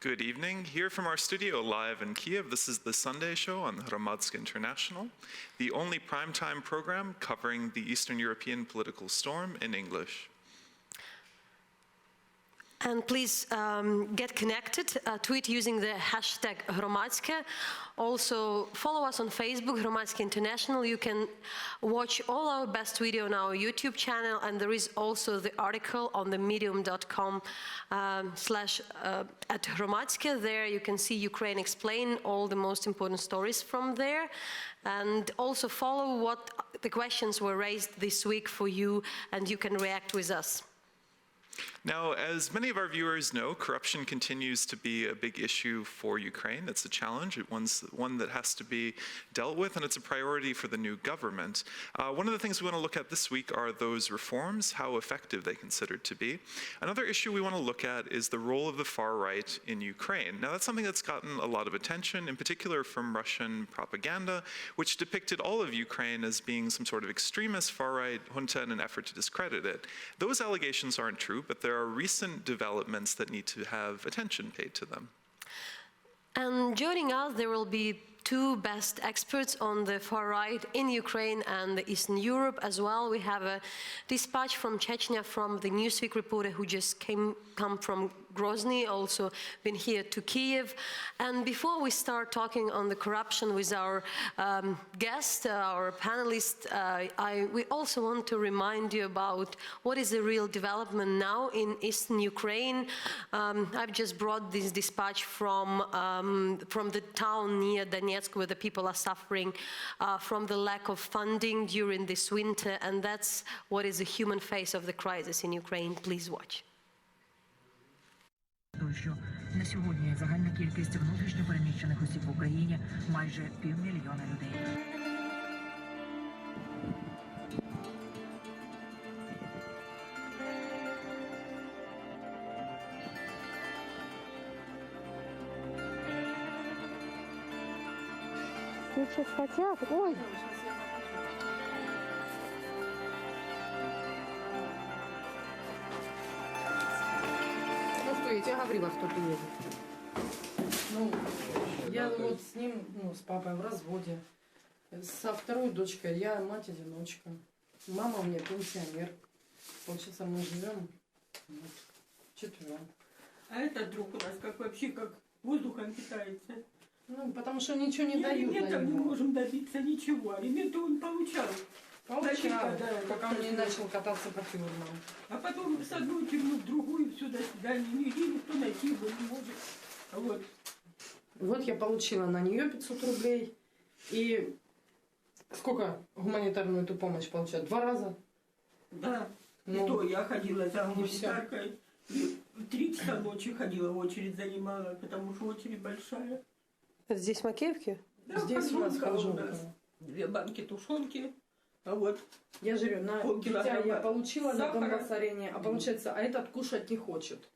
Good evening. Here from our studio live in Kyiv, this is the Sunday show on Hromadske International, the only primetime program covering the Eastern European political storm in English. And please get connected, tweet using the hashtag Hromadske. Also follow us on Facebook, Hromadske International. You can watch all our best video on our YouTube channel, and there is also the article on the medium.com at Hromadske. There you can see Ukraine explain all the most important stories from there. And also follow what the questions were raised this week for you, and you can react with us. Now, as many of our viewers know, corruption continues to be a big issue for Ukraine. It's a challenge. It's one that has to be dealt with, and it's a priority for the new government. One of the things we want to look at this week are those reforms, how effective they considered to be. Another issue we want to look at is the role of the far right in Ukraine. Now, that's something that's gotten a lot of attention, in particular from Russian propaganda, which depicted all of Ukraine as being some sort of extremist far-right junta in an effort to discredit it. Those allegations aren't true, but there are recent developments that need to have attention paid to them. And joining us, there will be two best experts on the far right in Ukraine and Eastern Europe as well. We have a dispatch from Chechnya from the Newsweek reporter who just come from Grozny, also been here to Kyiv. And before we start talking on the corruption with our guest, our panelist, we also want to remind you about what is the real development now in Eastern Ukraine. I've just brought this dispatch from the town near Donetsk, where the people are suffering from the lack of funding during this winter, and that's what is the human face of the crisis in Ukraine. Please watch. Що на сьогодні загальна кількість внутрішньо переміщених осіб в Україні майже 500 000 людей. Сейчас хотят. Ой. Я говорила, кто приедет. Ну, я вот с ним, с папой в разводе. Со второй дочкой я мать-одиночка. Мама у меня пенсионер. Получается, мы живем вчетвером. А этот друг у нас вообще как воздухом питается. Ну, потому что ничего не дают. Алиментов не можем добиться ничего. Алименты он получал. Получал, пока он не начал кататься по тюрьмам. А потом с одной тюрьмы в другую, все, до свидания. Нигде никто найти его не может. Вот. Вот я получила на нее 500 рублей. И сколько гуманитарную эту помощь получают? 2 раза? Да. Ну, и то я ходила за гуманитаркой. 3 часа ночи ходила, очередь занимала, потому что очередь большая. Это здесь в Макеевке? Да, здесь у нас хожу. 2 банки тушенки. А вот. Я же говорю, дитя я получила на Донбасс-арене, а получается, а этот кушать не хочет.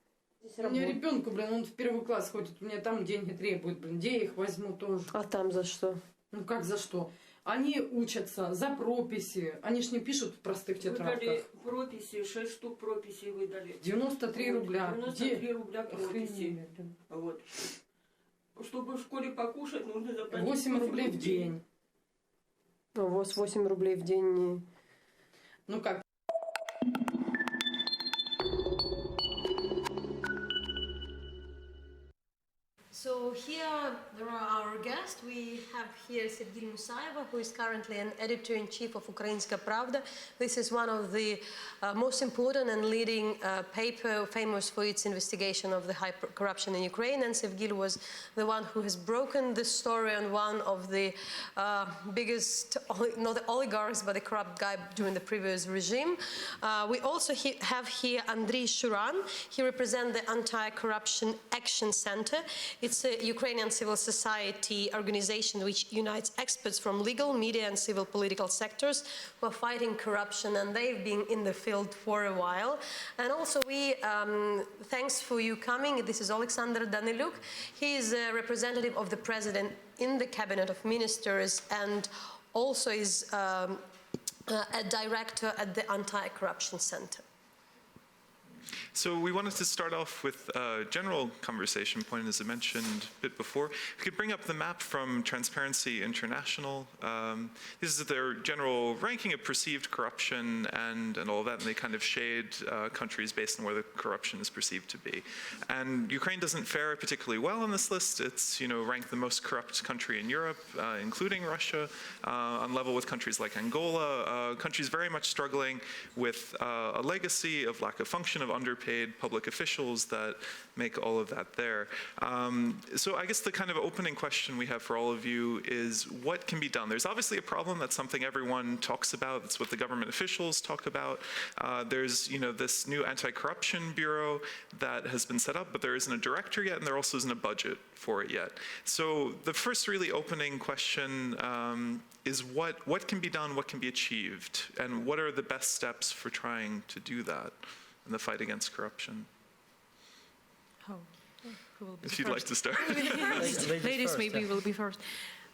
У меня ребенку, он в 1 класс ходит, у меня там деньги требуют, где я их возьму тоже. А там за что? Ну как за что? Они учатся за прописи, они ж не пишут в простых тетрадках. Выдали прописи, 6 штук прописей выдали. 93 рубля. 93 рубля прописи. Вот. Чтобы в школе покушать, нужно заплатить 8 рублей в день. У вас 8 рублей в день не... Ну как? So here there are our guests. We have here Sergey Musaeva, who is currently an editor-in-chief of Ukrainska Pravda. This is one of the most important and leading paper famous for its investigation of the high corruption in Ukraine. And Sergey was the one who has broken the story on one of the biggest, not the oligarchs, but the corrupt guy during the previous regime. We also have here Andriy Shuran. He represents the Anti-Corruption Action Center. It's a Ukrainian civil society organization which unites experts from legal, media and civil political sectors who are fighting corruption, and they've been in the field for a while. And also thanks for you coming. This is Alexander Daniluk. He is a representative of the president in the cabinet of ministers and also is a director at the Anti-Corruption Center. So we wanted to start off with a general conversation point, as I mentioned a bit before. We could bring up the map from Transparency International. This is their general ranking of perceived corruption and all that, and they kind of shade countries based on where the corruption is perceived to be. And Ukraine doesn't fare particularly well on this list. It's, ranked the most corrupt country in Europe, including Russia, on level with countries like Angola, countries very much struggling with a legacy of lack of function, of underpaid public officials that make all of that there. So I guess the kind of opening question we have for all of you is what can be done? There's obviously a problem. That's something everyone talks about. That's what the government officials talk about. There's, this new anti-corruption bureau that has been set up, but there isn't a director yet, and there also isn't a budget for it yet. So the first really opening question is what can be done, what can be achieved, and what are the best steps for trying to do that in the fight against corruption? Who will be If the you'd like first? to start. Ladies maybe will be first.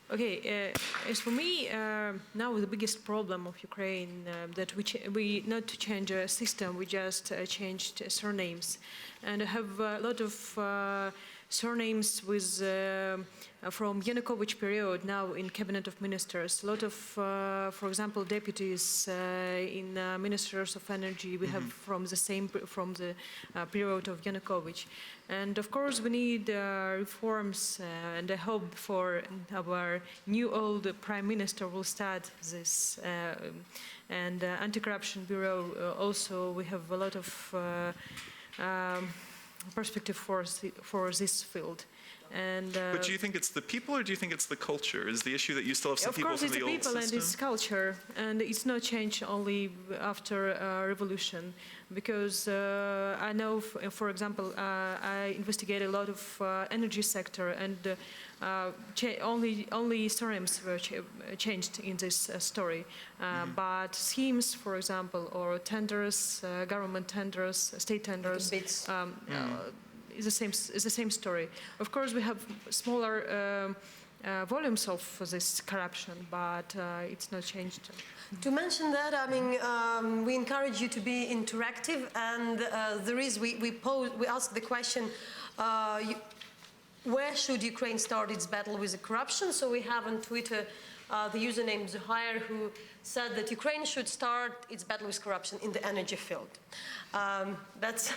Okay, as for me, now the biggest problem of Ukraine that we not to change a system, we just changed surnames, and I have a lot of surnames with from Yanukovych period now in cabinet of ministers. A lot of, for example, deputies in ministers of energy we have from the period of Yanukovych. And of course we need reforms, and I hope for our new old prime minister will start this. And anti-corruption bureau also we have a lot of perspective for this field. And, but do you think it's the people, or do you think it's the culture? Is the issue that you still have some people from the old system? Of course, it's the people and it's culture, and it's not changed only after revolution. Because I know, for example, I investigate a lot of energy sector, and only surnames were changed in this story. But schemes, for example, or tenders, government tenders, state tenders, is the same story. Of course, we have smaller volumes of this corruption, but it's not changed. To mention that, I mean, we encourage you to be interactive, and we ask the question, where should Ukraine start its battle with the corruption? So we have on Twitter the username Zuhair, who said that Ukraine should start its battle with corruption in the energy field. That's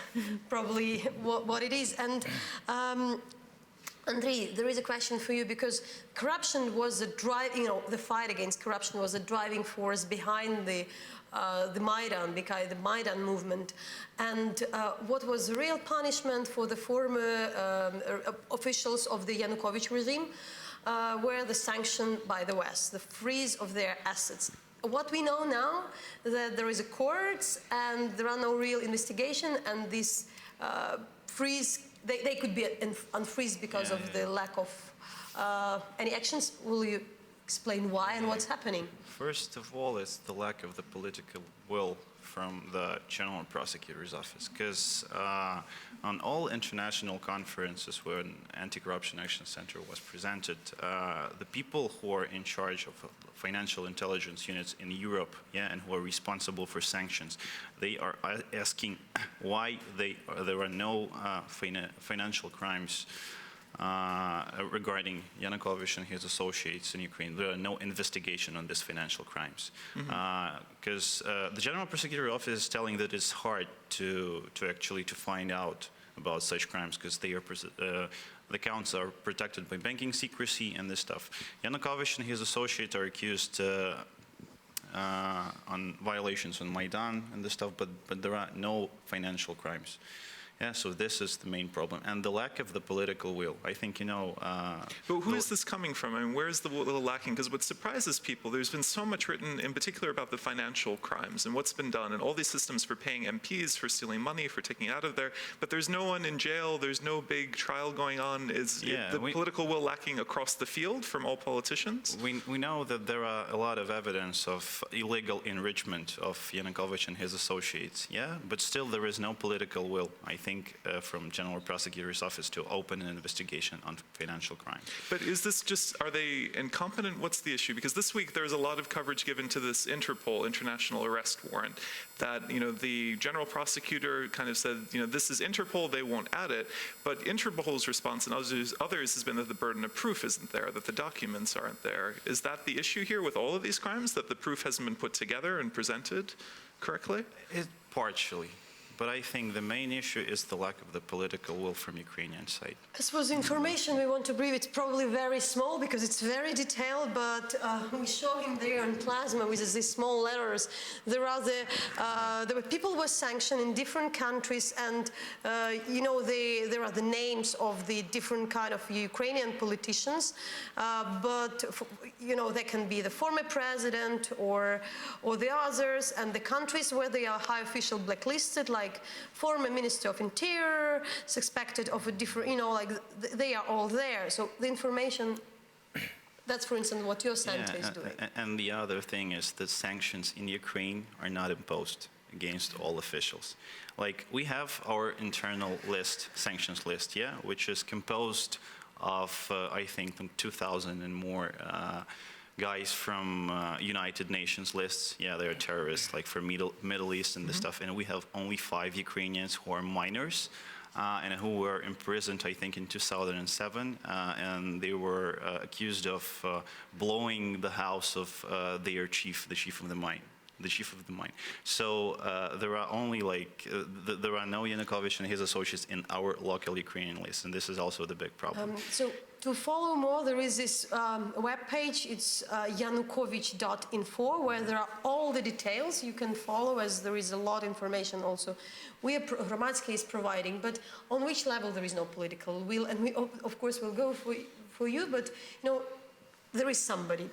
probably what it is. And Andrei, there is a question for you, because corruption was the fight against corruption was a driving force behind the Maidan movement. And what was the real punishment for the former officials of the Yanukovych regime were the sanction by the West, the freeze of their assets. What we know now, that there is a court and there are no real investigation, and this freeze, they could be unfreezed because of the lack of any actions. Will you explain why and what's happening? First of all, it's the lack of the political will from the General Prosecutor's Office, because on all international conferences where an Anti-Corruption Action Center was presented, the people who are in charge of financial intelligence units in Europe, and who are responsible for sanctions, they are asking why there are no financial crimes regarding Yanukovych and his associates in Ukraine. There are no investigation on these financial crimes. Because the General Prosecutor's Office is telling that it's hard to actually find out about such crimes, because they are the accounts are protected by banking secrecy and this stuff. Yanukovych and his associates are accused on violations on Maidan and this stuff, but there are no financial crimes. Yeah, so this is the main problem, and the lack of the political will. I think, But who is this coming from? I mean, where is the will lacking? Because what surprises people, there's been so much written, in particular, about the financial crimes and what's been done, and all these systems for paying MPs, for stealing money, for taking it out of there. But there's no one in jail. There's no big trial going on. Is the political will lacking across the field from all politicians? We know that there are a lot of evidence of illegal enrichment of Yanukovych and his associates. Yeah, but still there is no political will. I think anything from General Prosecutor's Office to open an investigation on financial crime. But is this just, are they incompetent? What's the issue? Because this week there was a lot of coverage given to this Interpol, international arrest warrant, that, you know, the general prosecutor kind of said, you know, this is Interpol, they won't add it. But Interpol's response and others has been that the burden of proof isn't there, that the documents aren't there. Is that the issue here with all of these crimes, that the proof hasn't been put together and presented correctly? Partially. But I think the main issue is the lack of the political will from Ukrainian side. I suppose the information we want to brief, it's probably very small because it's very detailed, but we show him there in plasma with these small letters. There were people were sanctioned in different countries, and you know, there are the names of the different kind of Ukrainian politicians, but you know, they can be the former president or the others, and the countries where they are high official blacklisted, like former Minister of Interior, suspected of a different, you know, like they are all there. So the information, that's for instance what your center is doing. And the other thing is that sanctions in Ukraine are not imposed against all officials. Like, we have our internal list, sanctions list, yeah, which is composed of, I think, 2,000 and more guys from United Nations lists. Yeah, they're terrorists, like for Middle East and this stuff. And we have only 5 Ukrainians who are minors and who were imprisoned, I think, in 2007. And they were accused of blowing the house of their chief, the chief of the mine. So there are only there are no Yanukovych and his associates in our local Ukrainian list, and this is also the big problem. So to follow more, there is this web page. It's yanukovych.info, where there are all the details you can follow, as there is a lot of information also. Hromadske is providing, but on which level there is no political will, and we of course will go for you, but you know, there is somebody.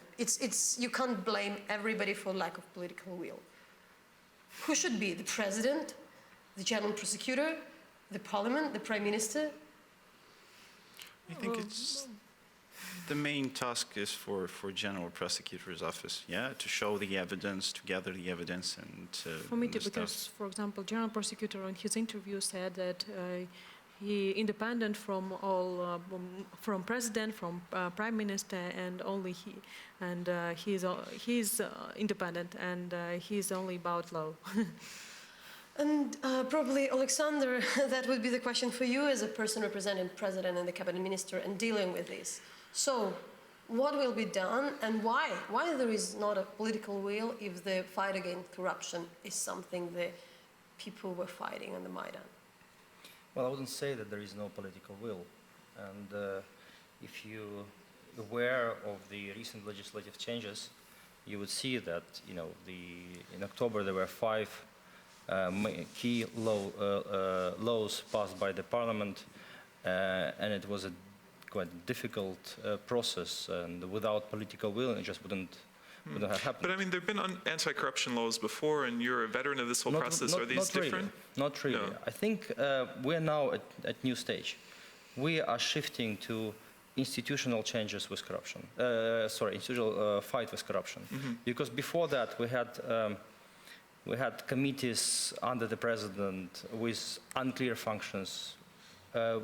You can't blame everybody for lack of political will. Who should be? The president, the general prosecutor, the parliament, the prime minister? I think it's the main task is for General Prosecutor's Office, yeah, to show the evidence, to gather the evidence, and for me too, because, for example, General Prosecutor in his interview said that he independent from all, from president, from prime minister, and only he, and he's independent, and he's only about law. And probably, Alexander, that would be the question for you as a person representing president and the cabinet minister and dealing with this. So, what will be done, and why? Why there is not a political will if the fight against corruption is something that people were fighting on the Maidan? Well, I wouldn't say that there is no political will. And if you're aware of the recent legislative changes, you would see that, you know, in October there were 5 key laws passed by the parliament, and it was a quite difficult process, and without political will it just wouldn't have happened. But I mean, there have been anti-corruption laws before, and you're a veteran of this whole process. Are these different? Not really. No. I think we're now at new stage. We are shifting to institutional changes with corruption. Institutional fight with corruption. Because before that we had committees under the president with unclear functions,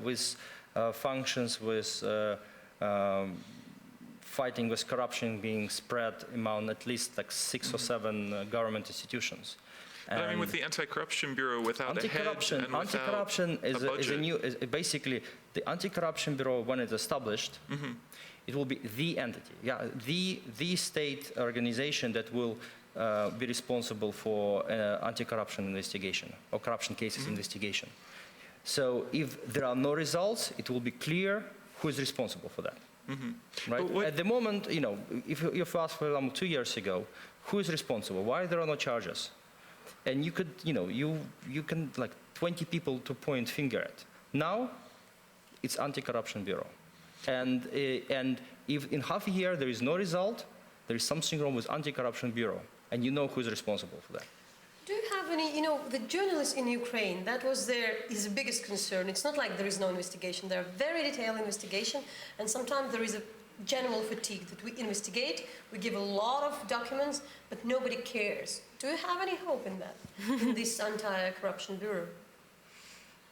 with fighting with corruption being spread among at least like 6 or 7 government institutions. But I mean, with the Anti-Corruption Bureau without a head and anti-corruption is a new, basically, the Anti-Corruption Bureau, when it's established, it will be the entity, the state organization that will be responsible for anti-corruption investigation or corruption cases investigation. So if there are no results, it will be clear who is responsible for that. Right? At the moment, you know, if you asked, for example, 2 years ago, who is responsible? Why there are no charges? And you could, you know, you can like 20 people to point finger at. Now, it's Anti-Corruption Bureau. And if in half a year there is no result, there is something wrong with Anti-Corruption Bureau, and you know who is responsible for that. Do you have any, you know, the journalists in Ukraine, that was his biggest concern. It's not like there is no investigation. There are very detailed investigation, and sometimes there is a general fatigue that we investigate, we give a lot of documents, but nobody cares. Do you have any hope in that, in this Anti-Corruption Bureau?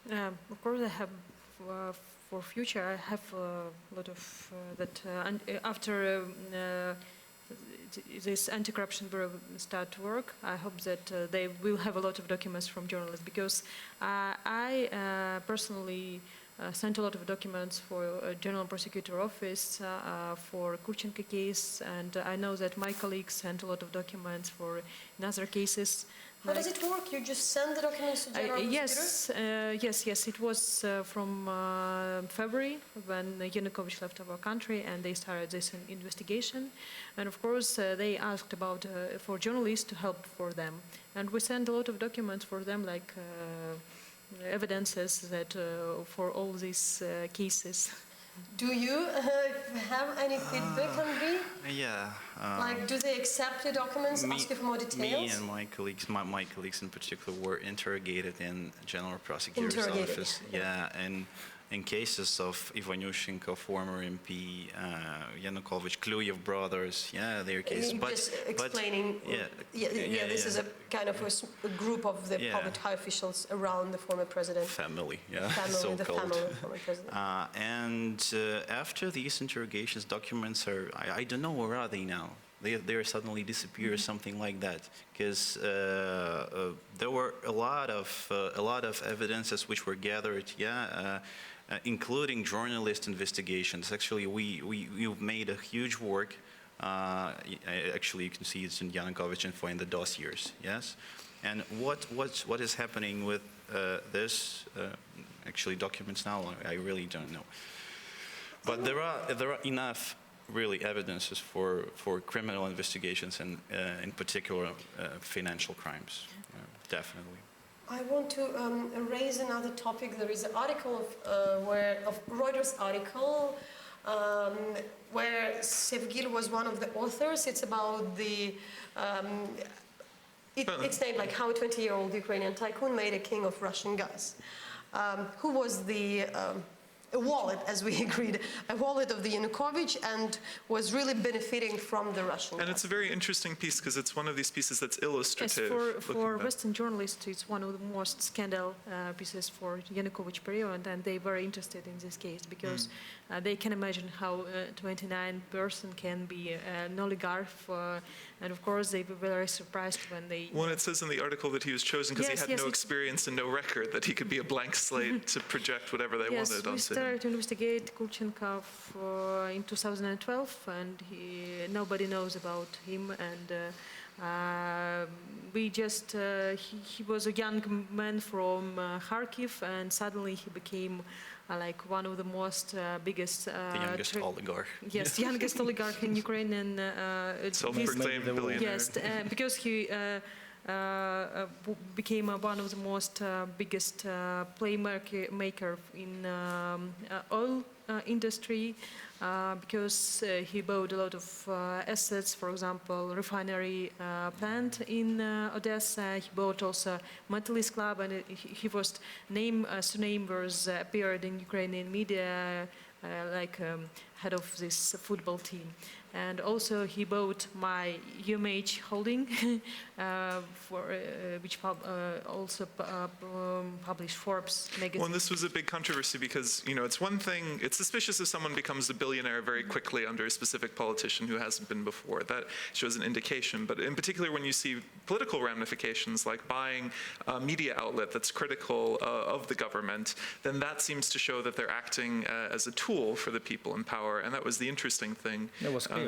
Of course, I have for future. I have a lot of after this anti-corruption bureau start to work. I hope that they will have a lot of documents from journalists, because I personally sent a lot of documents for General Prosecutor Office for Kurchenko case, and I know that my colleagues sent a lot of documents for in other cases. How does it work? You just send the documents to General Prosecutor? Yes. It was from February when Yanukovych left our country, and they started this investigation. And of course, they asked about for journalists to help for them, and we sent a lot of documents for them, like evidences that for all these cases. Do you have any feedback on me? Yeah. Like, do they accept the documents, ask you for more details? Me and my colleagues, my colleagues in particular, were interrogated in General Prosecutor's Office. Yeah, and in cases of Ivanushenko, former MP, Yanukovych, Kyiv brothers, yeah, their cases. Just explaining. This is a kind of a group of the public high officials around the former president. Family, yeah, family, the so-called. family of the former president. And after these interrogations, documents are, I don't know, where are they now? They suddenly disappear, something like that, because there were a lot of evidences which were gathered, including journalist investigations. Actually, we've made a huge work. Actually, you can see it's in Yanukovych info in the dossiers. Yes, and what is happening with this actually documents now? I really don't know. But there are enough really evidences for criminal investigations and in particular financial crimes, definitely. I want to raise another topic. There is an article of Reuters article where Sevgil was one of the authors. It's about the it's named like how a 20-year-old Ukrainian tycoon made a king of Russian gas. Who was the a wallet, as we agreed, a wallet of the Yanukovych, and was really benefiting from the Russian. And it's a very interesting piece because it's one of these pieces that's illustrative. Yes, for Western journalists, it's one of the most scandal pieces for Yanukovych period, and they were interested in this case because they can imagine how a 29 person can be an oligarch, and of course they were very surprised when they... Well, it says in the article that he was chosen because he had no experience and no record, that he could be a blank slate to project whatever they wanted onto him. We started to investigate Kurchenko in 2012, and nobody knows about him, and we just, he was a young man from Kharkiv, and suddenly he became like one of the most biggest... the youngest oligarch. Yes, the youngest oligarch in Ukraine, and... self-proclaimed billionaire. Yes, because he became one of the most biggest playmaker in oil industry, because he bought a lot of assets, for example, refinery plant in Odessa. He bought also Metalist Club, and he was surname was appeared in Ukrainian media like head of this football team. And also he bought my UMH holding, which also published Forbes magazine. Well, and this was a big controversy because, you know, it's one thing, it's suspicious if someone becomes a billionaire very quickly under a specific politician who hasn't been before. That shows an indication. But in particular, when you see political ramifications like buying a media outlet that's critical of the government, then that seems to show that they're acting as a tool for the people in power. And that was the interesting thing. That was clear.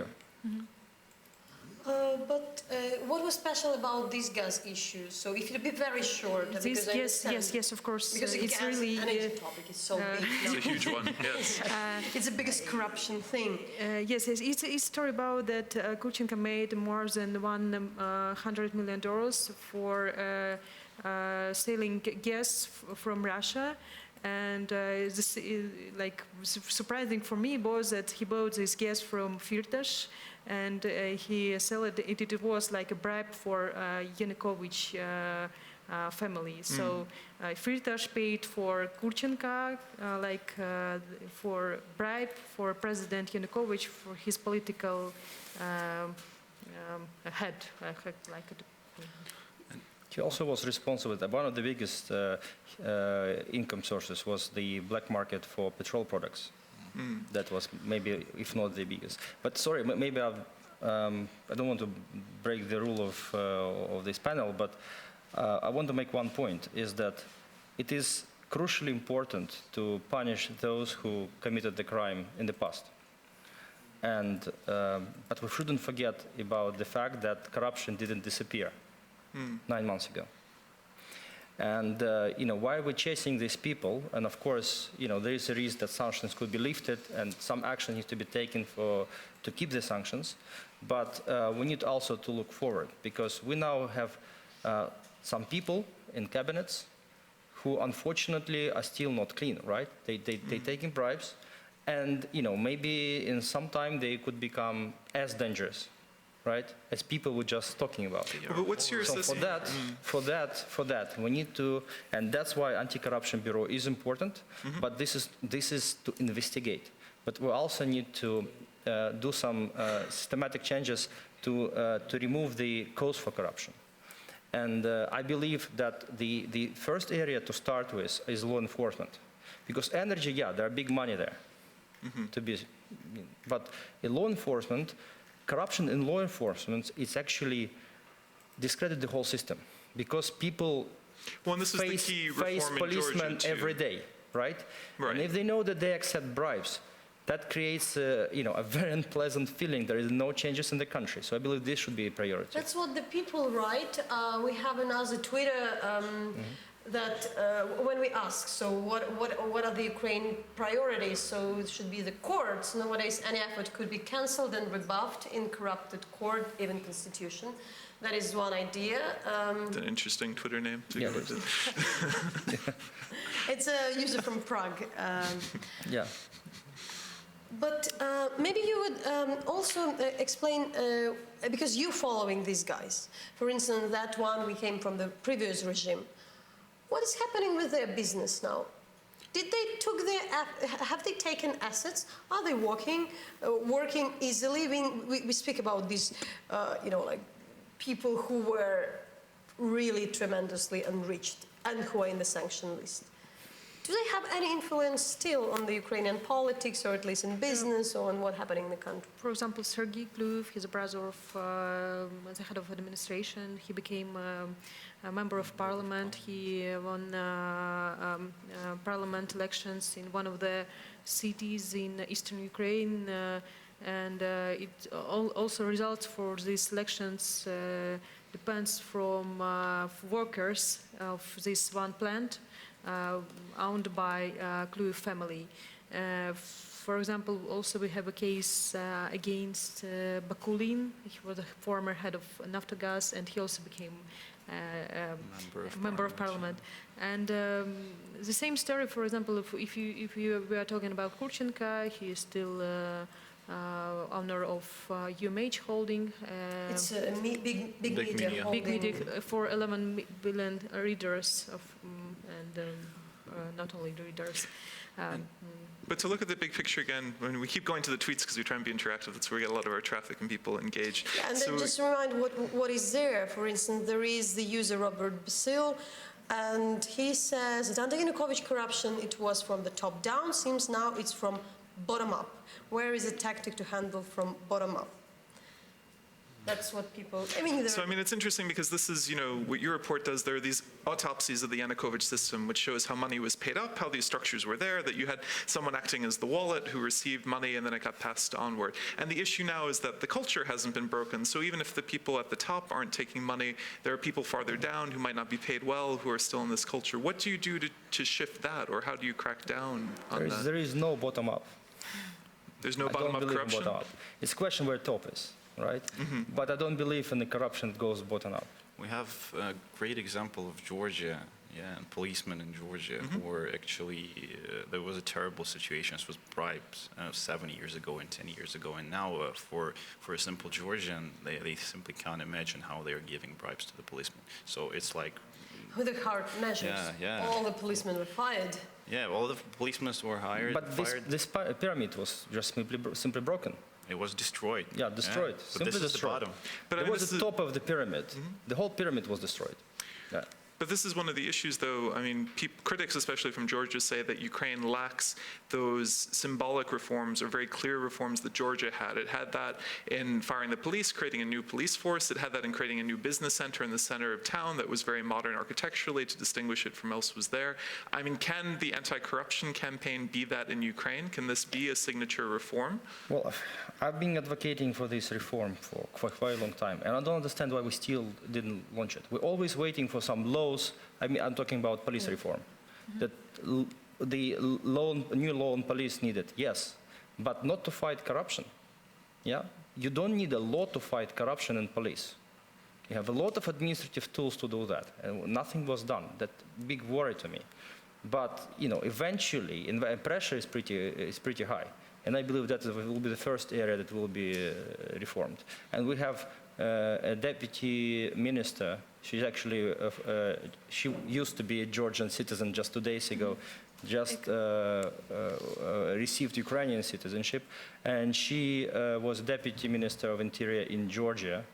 But what was special about these gas issues? So if you'd be very short, yes, of course. Because it's gas really energy topic is so big. It's a huge one. Yes. It's the biggest corruption thing. Yes, it's a story about that Kurchenko made more than $100 million for selling gas from Russia. And this is, like, surprising for me was that he bought this gas from Firtash, and he sold it. It was like a bribe for Yanukovych family. So Firtash paid for Kurchenko, for bribe for President Yanukovych for his political head, He also was responsible. One of the biggest income sources was the black market for petrol products. That was maybe, if not the biggest. But sorry, maybe I don't want to break the rule of this panel, but I want to make one point, is that it is crucially important to punish those who committed the crime in the past. And, but we shouldn't forget about the fact that corruption didn't disappear 9 months ago. And why we're chasing these people, and of course, there is a risk that sanctions could be lifted and some action needs to be taken to keep the sanctions. But we need also to look forward, because we now have some people in cabinets who unfortunately are still not clean, right? They're taking bribes, and maybe in some time they could become as dangerous, right, as people were just talking about. But what's your So for that, we need to, and that's why Anti-Corruption Bureau is important. But this is to investigate. But we also need to do some systematic changes to remove the cause for corruption. And I believe that the first area to start with is law enforcement, because energy, yeah, there are big money there, but in law enforcement. Corruption in law enforcement is actually discredit the whole system, because people face policemen every day, right? And if they know that they accept bribes, that creates a very unpleasant feeling. There is no changes in the country. So I believe this should be a priority. That's what the people write. We have another Twitter that when we ask, so what are the Ukraine priorities? So it should be the courts. Nowadays, any effort could be cancelled and rebuffed in corrupted court, even constitution. That is one idea. It's an interesting Twitter name to go with. It's a user from Prague. Yeah. But maybe you would also explain, because you're following these guys. For instance, that one we came from the previous regime. What is happening with their business now? Have they taken assets? Are they working easily? We speak about these, like people who were really tremendously enriched and who are in the sanction list. Do they have any influence still on the Ukrainian politics, or at least in business, or on what's happening in the country? For example, Sergei Klyuev, he's a brother of the head of administration. He became a member of parliament. He won parliament elections in one of the cities in eastern Ukraine, and it also results for these elections depends from workers of this one plant. Owned by Klyuev family. For example, also we have a case against Bakulin. He was a former head of Naftogaz, and he also became a member of parliament. And the same story, for example, if we are talking about Kurchenko, he is still owner of UMH holding. It's a big media holding. Big media for 11 billion readers of. Not only the readers. But to look at the big picture again, when we keep going to the tweets because we try and be interactive, that's where we get a lot of our traffic and people engaged. Yeah, and then just remind what is there. For instance, there is the user Robert Basil, and he says that under Yanukovych corruption, it was from the top down, seems now it's from bottom up. Where is the tactic to handle from bottom up? That's what people, So, it's interesting because this is, what your report does. There are these autopsies of the Yanukovych system, which shows how money was paid up, how these structures were there, that you had someone acting as the wallet who received money and then it got passed onward. And the issue now is that the culture hasn't been broken. So even if the people at the top aren't taking money, there are people farther down who might not be paid well, who are still in this culture. What do you do to shift that, or how do you crack down on that? There is no bottom up. There's no bottom-up corruption? Bottom up. It's a question where top is. Right? But I don't believe in the corruption that goes bottom up. We have a great example of Georgia, and policemen in Georgia who were actually, there was a terrible situation with bribes 7 years ago and 10 years ago, and now for a simple Georgian, they simply can't imagine how they're giving bribes to the policemen. So it's like... With the hard measures. Yeah. All the policemen were fired. Yeah, all the policemen were hired. But this pyramid was just simply broken. It was destroyed. Yeah, destroyed. But this is the bottom. But it was the top of the pyramid. The whole pyramid was destroyed. Yeah. But this is one of the issues, though. I mean, critics, especially from Georgia, say that Ukraine lacks those symbolic reforms or very clear reforms that Georgia had. It had that in firing the police, creating a new police force. It had that in creating a new business center in the center of town that was very modern architecturally to distinguish it from else was there. I mean, can the anti-corruption campaign be that in Ukraine? Can this be a signature reform? Well, I've been advocating for this reform for quite a long time, and I don't understand why we still didn't launch it. We're always waiting for some laws. I mean, I'm talking about police reform. That the new law on police needed, yes, but not to fight corruption. Yeah, you don't need a law to fight corruption in police. You have a lot of administrative tools to do that, and nothing was done. That big worry to me. But you know, eventually, pressure is pretty high, and I believe that will be the first area that will be reformed. And we have a deputy minister. She's actually she used to be a Georgian citizen just 2 days ago. Just received Ukrainian citizenship, and she was deputy minister of interior in Georgia.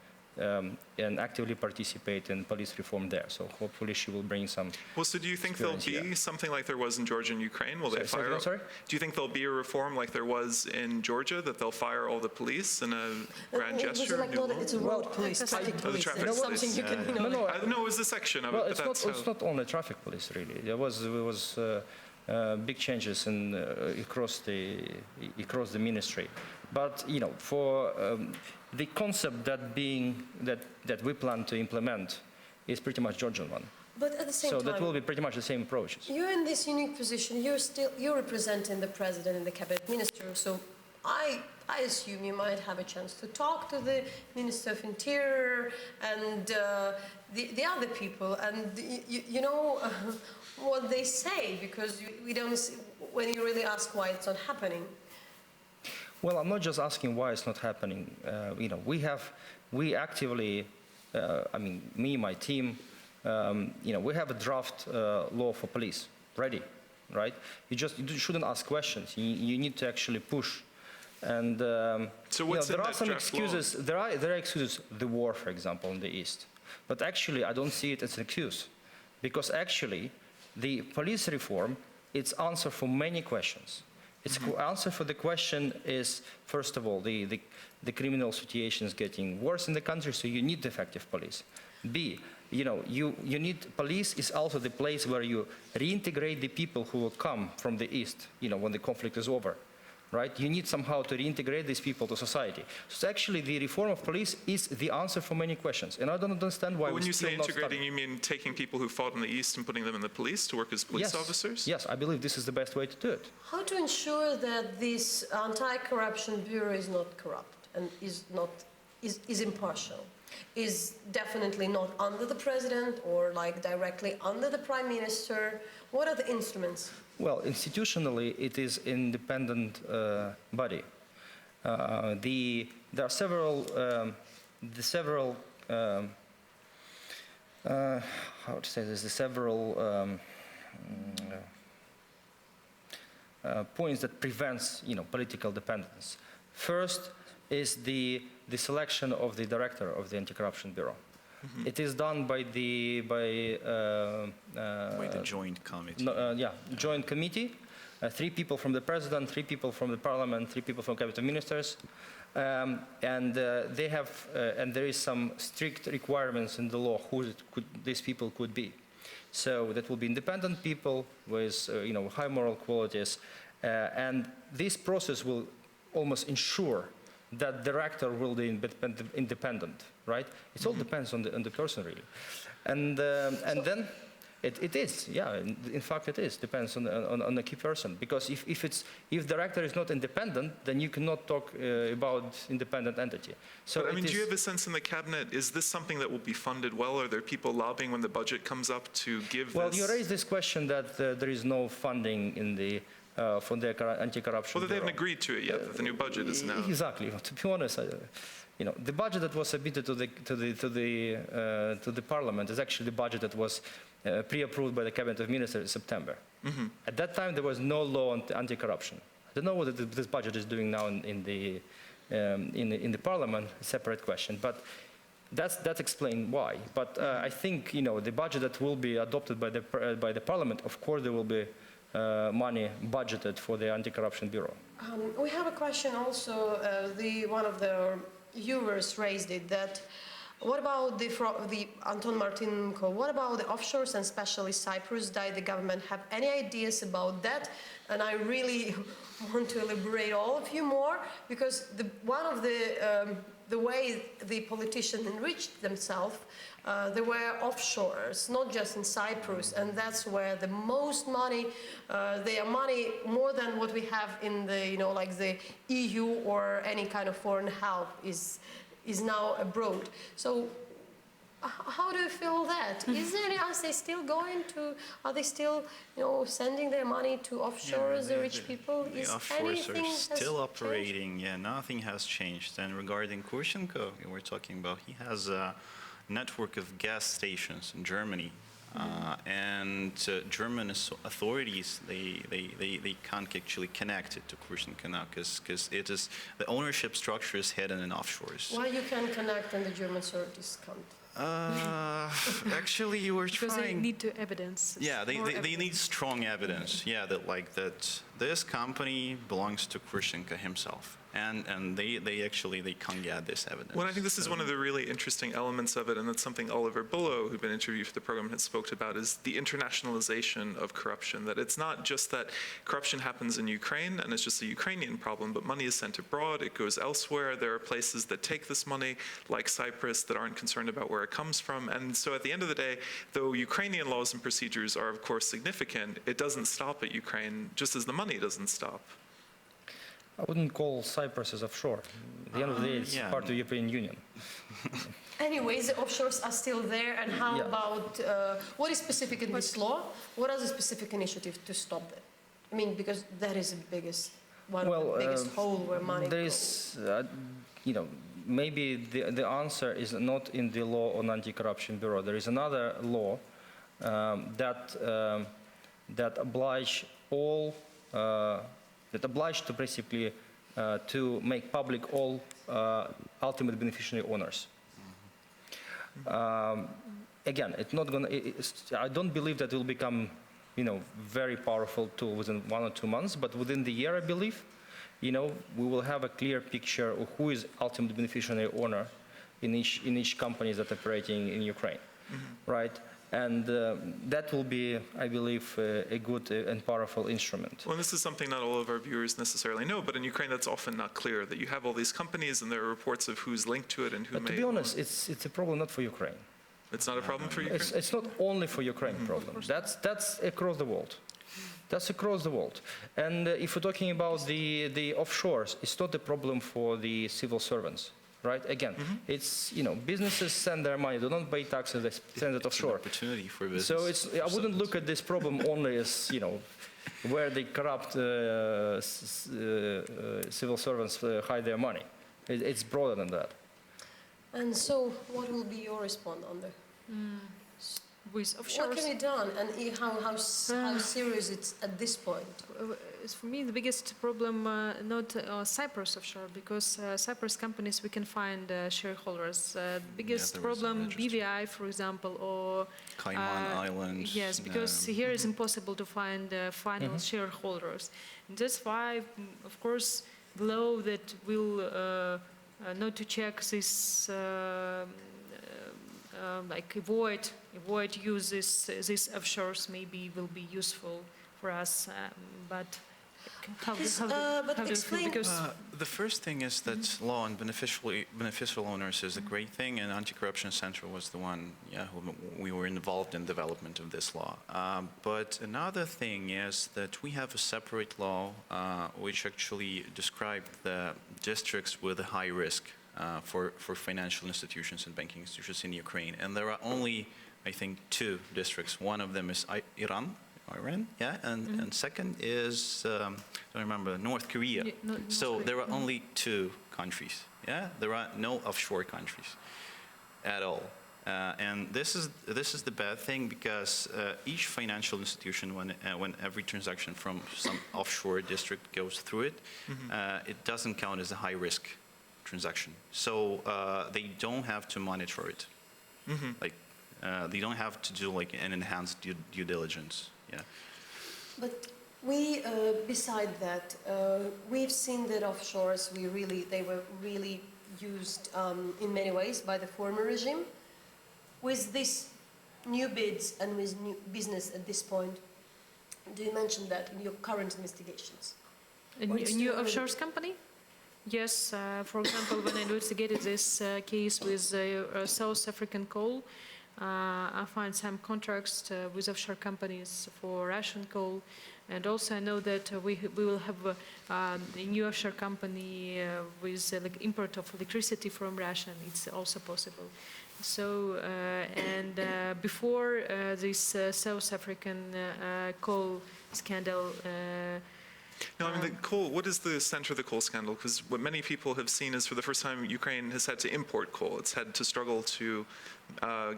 And actively participate in police reform there. So hopefully she will bring some. Well, so do you think there'll be something like there was in Georgia and Ukraine? Will they fire? Sorry? Do you think there'll be a reform like there was in Georgia, that they'll fire all the police in a grand gesture? Like it's a road police, traffic police. traffic It's police. something you can, No, it was a section of Well, it, but it's not only traffic police really. There was big changes in across the ministry, but you know, for the concept that we plan to implement is pretty much Georgian one. But at the same time, that will be pretty much the same approaches. You're in this unique position. You're representing the president and the cabinet minister. So I assume you might have a chance to talk to the Minister of Interior and the other people, and you know what they say, because we don't see, when you really ask why it's not happening. Well, I'm not just asking why it's not happening. You know, we actively, I mean, me, my team, you know, we have a draft law for police ready, right? You shouldn't ask questions. You need to actually push. And so what's there are some excuses. There are excuses. The war, for example, in the East. But actually, I don't see it as an excuse, because actually, the police reform, it's answer for many questions. Its answer for the question is, first of all, the criminal situation is getting worse in the country, so you need effective police. B, you know, you need, police is also the place where you reintegrate the people who will come from the East, you know, when the conflict is over, right? You need somehow to reintegrate these people to society. So actually, the reform of police is the answer for many questions, and I don't understand why. When you say integrating, you mean taking people who fought in the East and putting them in the police to work as police officers? Yes, I believe this is the best way to do it. How to ensure that this anti-corruption bureau is not corrupt and is impartial? Is definitely not under the president or like directly under the prime minister? What are the instruments? Well, institutionally, it is independent body. There are several how to say this? The several points that prevents, you know, political dependence. First is the selection of the director of the Anti-Corruption Bureau. It is done by the joint committee. Joint committee. 3 people from the president, 3 people from the parliament, 3 people from cabinet ministers, and they have and there is some strict requirements in the law who these people could be. So that will be independent people with you know, high moral qualities, and this process will almost ensure that director will be independent, right? It all depends on the person, really, and then it is, yeah. In fact, it is depends on the key person, because if director is not independent, then you cannot talk about independent entity. So but, I mean, do you have a sense in the cabinet? Is this something that will be funded well? Are there people lobbying when the budget comes up to give? Well, you raised this question that there is no funding in the. For the anti-corruption. Well, they haven't agreed to it yet. That the new budget is now. Exactly. To be honest, you know, the budget that was submitted to the parliament is actually the budget that was pre-approved by the cabinet of ministers in September. At that time, there was no law on anti-corruption. I don't know what this budget is doing now in the parliament. A separate question, but That's explained why. But I think, the budget that will be adopted by the parliament, of course, there will be money budgeted for the Anti-Corruption Bureau. We have a question also. One of the viewers raised it that. What about the Anton Martinko? What about the offshores and especially Cyprus? Does the government have any ideas about that? And I really want to elaborate all of you more because one of the way the politicians enriched themselves, there were offshores, not just in Cyprus, and that's where the most money, their money more than what we have in the like the EU or any kind of foreign help is now abroad. So how do you feel that? Is there are they still going to, are they still, sending their money to offshores, the rich people? The offshores are still operating. Yeah, nothing has changed. And regarding Kurchenko, we're talking about, he has a network of gas stations in Germany. And German authorities, they can't actually connect it to Kurchenko now because it is, the ownership structure is hidden in offshores. Why you can connect and the German authorities can't? Actually, you were trying. Because they need to evidence. Yeah, they need strong evidence. Yeah, that this company belongs to Kurchenko himself. And they actually can't get this evidence. Well, I think this is one of the really interesting elements of it, and that's something Oliver Bullough, who'd been interviewed for the program, has spoke about, is the internationalization of corruption. That it's not just that corruption happens in Ukraine and it's just a Ukrainian problem, but money is sent abroad, it goes elsewhere. There are places that take this money, like Cyprus, that aren't concerned about where it comes from. And so at the end of the day, though Ukrainian laws and procedures are of course significant, it doesn't stop at Ukraine, just as the money doesn't stop. I wouldn't call Cyprus as offshore. At the end of the day, it's part of the European Union. Anyways, the offshores are still there, and how about, what is specific in this law? What are the specific initiatives to stop that? I mean, because that is the biggest, one of the biggest hole where money goes. Maybe the answer is not in the law on Anti-Corruption Bureau. There is another law that oblige all to basically to make public all ultimate beneficiary owners. Again, it's not going to. I don't believe that it will become, very powerful tool within 1 or 2 months. But within the year, I believe, we will have a clear picture of who is ultimate beneficiary owner in each company that's operating in Ukraine, right? And that will be, I believe, a good and powerful instrument. Well, this is something not all of our viewers necessarily know, but in Ukraine that's often not clear, that you have all these companies and there are reports of who's linked to it and who may... But to be honest, it's a problem not for Ukraine. It's not a problem for Ukraine? It's not only for Ukraine problem. That's across the world. That's across the world. And if we're talking about the offshores, it's not a problem for the civil servants. Right? Again, it's, businesses send their money, they don't pay taxes, they send it offshore. It's an opportunity for business. So I wouldn't look at this problem only as, where the corrupt civil servants hide their money. It's broader than that. And so, what will be your response on that? With offshores. What can be done, and how serious it's at this point? For me, the biggest problem not Cyprus offshore, because Cyprus companies we can find shareholders. The biggest problem BVI, for example, or Cayman Islands. Yes, because here it's impossible to find final shareholders. And that's why, of course, the law that will not to check this. Like avoid use these offshores maybe will be useful for us, but how do you feel? Because the first thing is that law on beneficial owners is a great thing, and Anti-Corruption Center was the one, who we were involved in development of this law. But another thing is that we have a separate law which actually described the districts with a high risk. For financial institutions and banking institutions in Ukraine. And there are only, I think, 2 districts. One of them is Iran, and second is, I don't remember, North Korea. So there are only 2 countries, There are no offshore countries at all. And this is the bad thing, because each financial institution, when every transaction from some offshore district goes through it, it doesn't count as a high-risk transaction. So they don't have to monitor it. Like they don't have to do like an enhanced due diligence. Yeah. But we, beside that, we've seen that offshores, they were really used in many ways by the former regime. With these new bids and with new business at this point, do you mention that in your current investigations? A new offshore company? Yes, for example, when I investigated this case with South African coal, I find some contracts with offshore companies for Russian coal, and also I know that we will have a new offshore company with import of electricity from Russia. It's also possible. So, before this South African coal scandal. No, I mean, the coal, what is the center of the coal scandal? Because what many people have seen is for the first time Ukraine has had to import coal. It's had to struggle to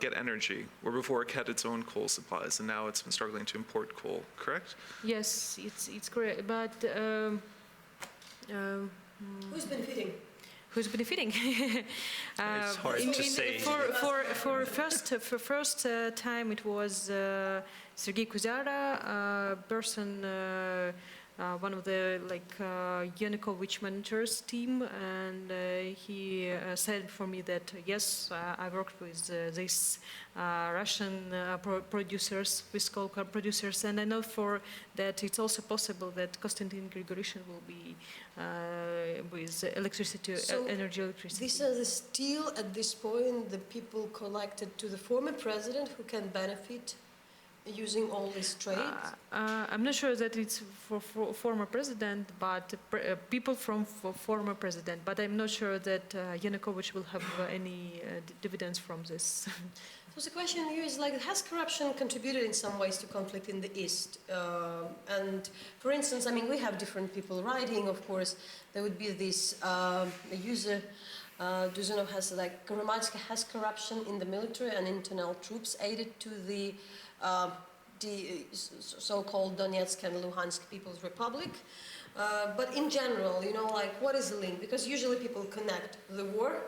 get energy, where before it had its own coal supplies, and now it's been struggling to import coal, correct? Yes, it's correct, but... Who's benefiting? Who's benefiting? It's hard to say. For first time, it was Sergei Kuzara, person, one of the Yanukovych managers team, and he said for me that yes, I worked with these Russian producers, with coal producers, and I know for that it's also possible that Konstantin Grigorishin will be with electricity, energy. These are still at this point the people collected to the former president who can benefit using all this trade? I'm not sure that it's for former president, but people from former president. But I'm not sure that Yanukovych will have any dividends from this. So the question here is has corruption contributed in some ways to conflict in the East? And for instance, I mean, we have different people writing, of course. There would be this user, Duzanov has Hromadske has corruption in the military and internal troops aided to the so-called Donetsk and Luhansk People's Republic. But in general, what is the link? Because usually people connect the war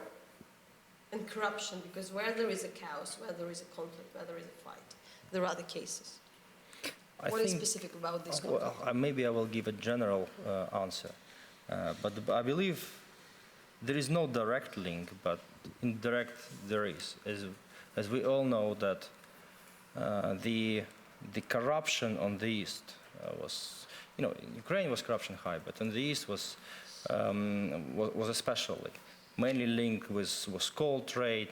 and corruption, because where there is a chaos, where there is a conflict, where there is a fight, there are other cases. What is specific about this conflict? Well, maybe I will give a general answer. But I believe there is no direct link, but indirect there is. As we all know that the corruption on the East was, in Ukraine was corruption high, but in the East was especially mainly linked with coal trade,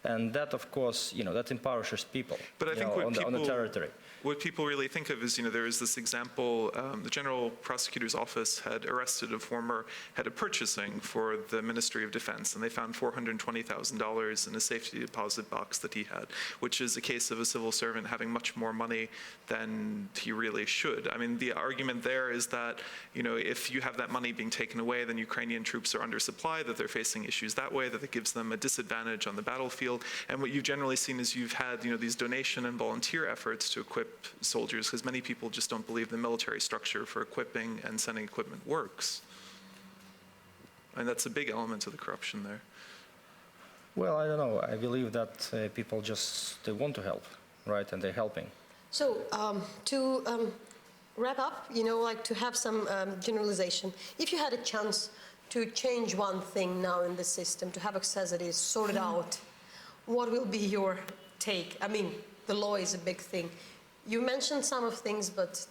and that, of course, that empowers people. But I think on the territory. What people really think of is, there is this example, the General Prosecutor's Office had arrested a former head of purchasing for the Ministry of Defense, and they found $420,000 in a safety deposit box that he had, which is a case of a civil servant having much more money than he really should. I mean, the argument there is that, if you have that money being taken away, then Ukrainian troops are undersupplied, that they're facing issues that way, that it gives them a disadvantage on the battlefield. And what you've generally seen is you've had, these donation and volunteer efforts to equip soldiers, because many people just don't believe the military structure for equipping and sending equipment works. And that's a big element of the corruption there. Well, I don't know. I believe that people they want to help, right? And they're helping. So to wrap up, to have some generalization, if you had a chance to change one thing now in the system, to have accessories sorted out, what will be your take? I mean, the law is a big thing. You mentioned some of things, but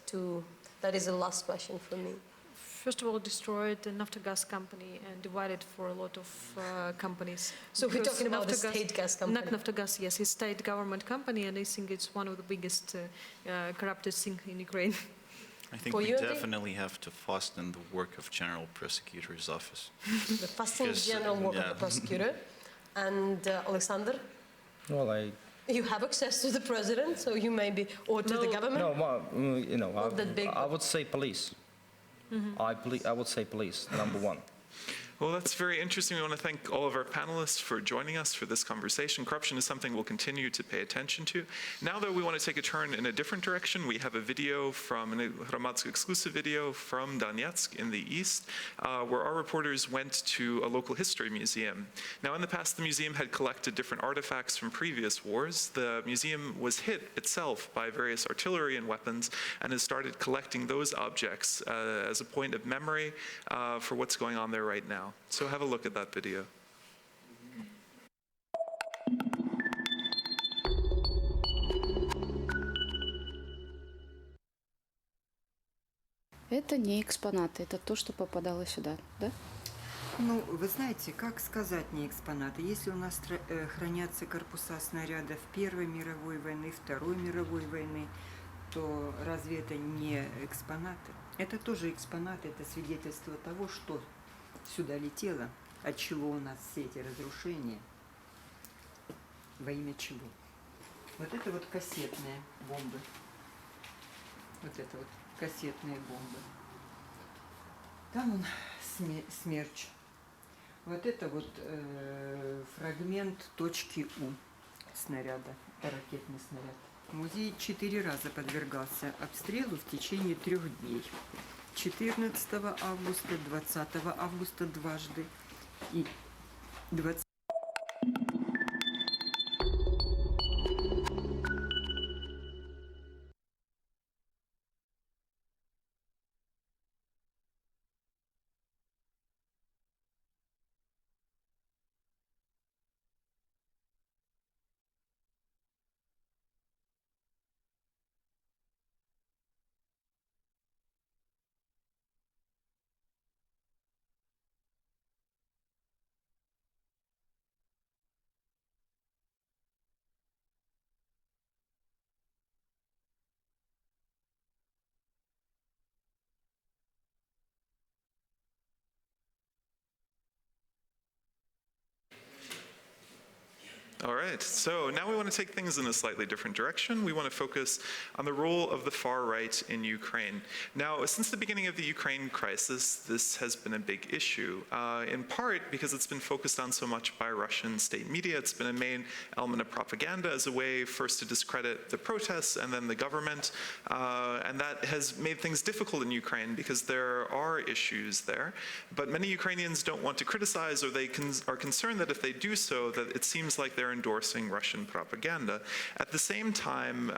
that is the last question for me. First of all, destroyed the Naftogaz company and divided for a lot of companies. So we're talking about the state gas company? Naftogaz, yes, it's a state government company, and I think it's one of the biggest corrupted things in Ukraine. I think we definitely have to fasten the work of General Prosecutor's Office. The fasten general work of the prosecutor. And Alexander? Well, you have access to the president, so you may be, or to the government? No, I would say police. I would say police, number one. Well, that's very interesting. We want to thank all of our panelists for joining us for this conversation. Corruption is something we'll continue to pay attention to. Now, though, we want to take a turn in a different direction. We have a video from a Hromadske exclusive video from Donetsk in the east, where our reporters went to a local history museum. Now, in the past, the museum had collected different artifacts from previous wars. The museum was hit itself by various artillery and weapons and has started collecting those objects as a point of memory for what's going on there right now. So have a look at that video. Это не экспонаты, это то, что попадало сюда, да? Ну, вы знаете, как сказать не экспонаты? Если у нас хранятся корпуса снарядов Первой мировой войны, Второй мировой войны, то разве это не экспонаты? Это тоже экспонаты, это свидетельство того, что сюда летело, от чего у нас все эти разрушения, во имя чего. Вот это вот кассетные бомбы. Вот это вот кассетные бомбы. Там он смерч. Вот это вот фрагмент точки У снаряда, это ракетный снаряд. Музей 4 раза подвергался обстрелу в течение 3 дней. 14 августа, 20 августа дважды и 20. All right, so now we want to take things in a slightly different direction. We want to focus on the role of the far right in Ukraine. Now, since the beginning of the Ukraine crisis, this has been a big issue, in part because it's been focused on so much by Russian state media. It's been a main element of propaganda as a way first to discredit the protests and then the government, and that has made things difficult in Ukraine because there are issues there. But many Ukrainians don't want to criticize, or they are concerned that if they do so, that it seems like they're endorsing Russian propaganda. At the same time,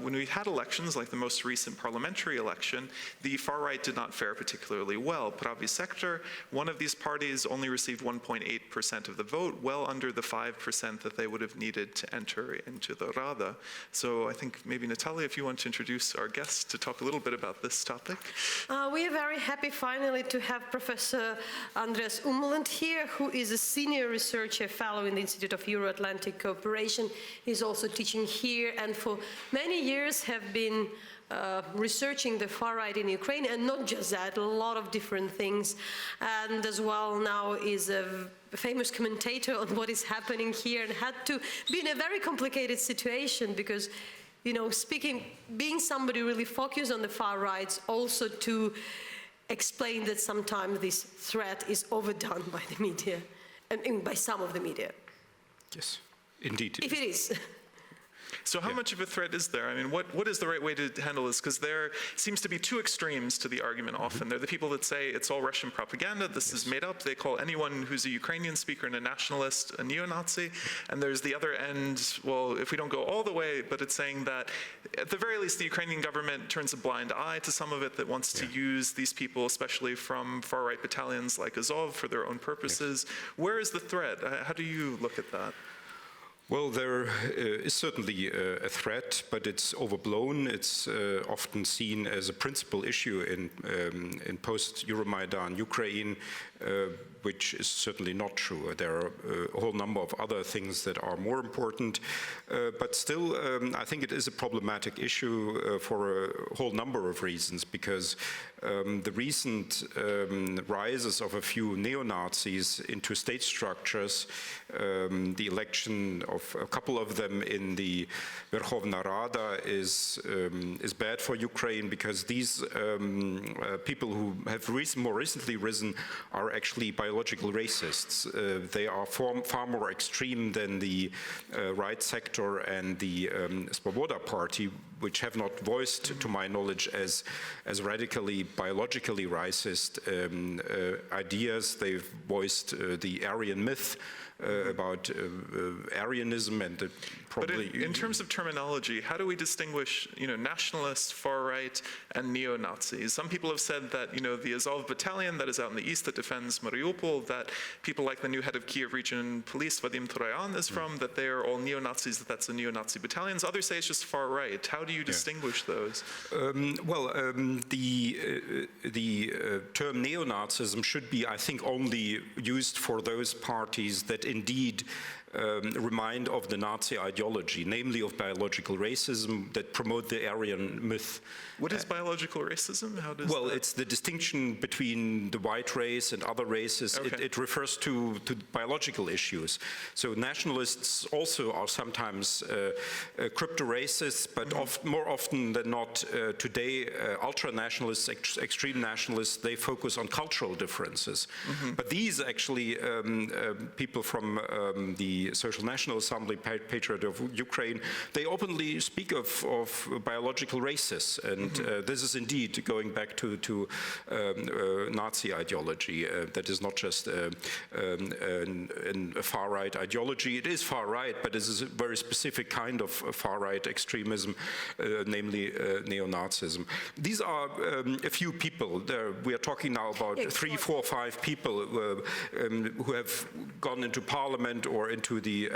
when we had elections, like the most recent parliamentary election, the far right did not fare particularly well. Pravi sector, one of these parties, only received 1.8% of the vote, well under the 5% that they would have needed to enter into the Rada. So I think maybe Natalia, if you want to introduce our guest to talk a little bit about this topic. We are very happy finally to have Professor Andreas Umland here, who is a senior researcher fellow in the Institute of Euro-Atlantic Cooperation. He's also teaching here and for many years have been researching the far right in Ukraine, and not just that, a lot of different things, and as well now is a famous commentator on what is happening here, and had to be in a very complicated situation because, you know, being somebody really focused on the far right, also to explain that sometimes this threat is overdone by the media, and by some of the media. Yes, indeed. If it is. So how much of a threat is there? I mean, what is the right way to handle this? Because there seems to be two extremes to the argument often. There are the people that say it's all Russian propaganda, this is made up. They call anyone who's a Ukrainian speaker and a nationalist a neo-Nazi. And there's the other end, well, if we don't go all the way, but it's saying that at the very least the Ukrainian government turns a blind eye to some of it, that wants to use these people, especially from far-right battalions like Azov, for their own purposes. Where is the threat? How do you look at that? Well, there is certainly a threat, but it's overblown. It's often seen as a principal issue in post-Euromaidan Ukraine, which is certainly not true. There are a whole number of other things that are more important, but still, I think it is a problematic issue for a whole number of reasons, because the recent rises of a few neo-Nazis into state structures, the election of a couple of them in the Verkhovna Rada is bad for Ukraine, because these people who have more recently risen are are actually biological racists. They are far more extreme than the right sector and the Svoboda party, which have not voiced, to my knowledge, as radically biologically racist ideas. They've voiced the Aryan myth about Aryanism and probably... But in terms of terminology, how do we distinguish, nationalists, far-right, and neo-Nazis? Some people have said that, the Azov battalion that is out in the east that defends Mariupol, that people like the new head of Kyiv region police, Vadim Turayan, is from, that they are all neo-Nazis, that's the neo-Nazi battalions. Others say it's just far-right. How do you distinguish those? The term neo-Nazism should be, I think, only used for those parties that indeed remind of the Nazi ideology, namely of biological racism, that promote the Aryan myth. What is biological racism? How does it's the distinction between the white race and other races. Okay. It refers to biological issues. So nationalists also are sometimes crypto-racists, but more often than not today, ultra-nationalists, extreme nationalists, they focus on cultural differences. But these actually, people from the Social National Assembly, Patriot of Ukraine, they openly speak of biological racists, and this is indeed going back to Nazi ideology. That is not just a far-right ideology. It is far-right, but it is a very specific kind of far-right extremism, namely neo-Nazism. These are a few people. We are talking now about 3, 4, 5 people who have gone into parliament or into the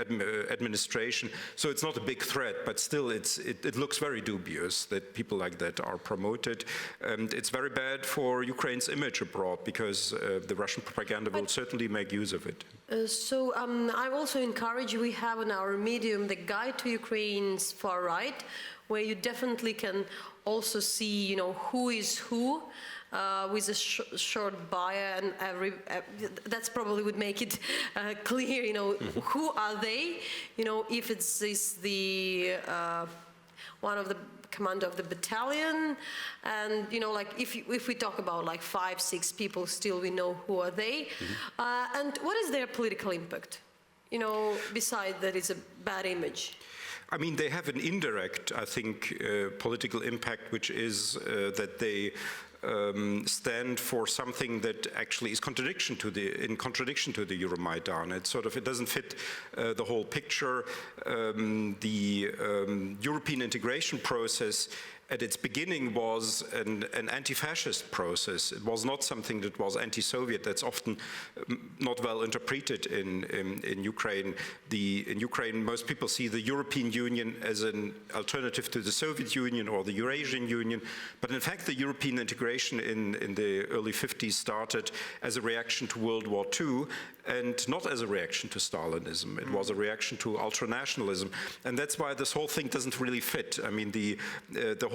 administration. So it's not a big threat, but still it looks very dubious that people like that are promoted. And it's very bad for Ukraine's image abroad, because the Russian propaganda will certainly make use of it. I also encourage, we have on our medium the Guide to Ukraine's Far Right, where you definitely can also see, who is who, with a short bio, and that's probably would make it clear, who are they, if it's the one of the commander of the battalion, and if we talk about 5, 6 people, still we know who are they, and what is their political impact, besides that it's a bad image. I mean, they have an indirect, I think, political impact, which is that they stand for something that actually is in contradiction to the Euromaidan. It doesn't fit the whole picture. The European integration process at its beginning was an anti-fascist process. It was not something that was anti-Soviet. That's often not well interpreted in Ukraine. In Ukraine, most people see the European Union as an alternative to the Soviet Union or the Eurasian Union. But in fact, the European integration in the early 50s started as a reaction to World War II, and not as a reaction to Stalinism. It was a reaction to ultranationalism. And that's why this whole thing doesn't really fit. I mean, the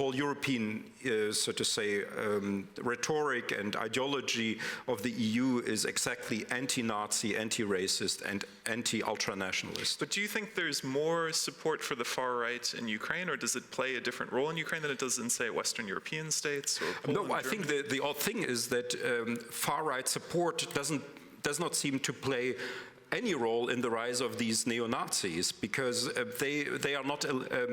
whole European, so to say, rhetoric and ideology of the EU is exactly anti-Nazi, anti-racist, and anti-ultranationalist. But do you think there's more support for the far right in Ukraine, or does it play a different role in Ukraine than it does in, say, Western European states? Or Poland, no, I think the odd thing is that far right support does not seem to play any role in the rise of these neo-Nazis, because they are not,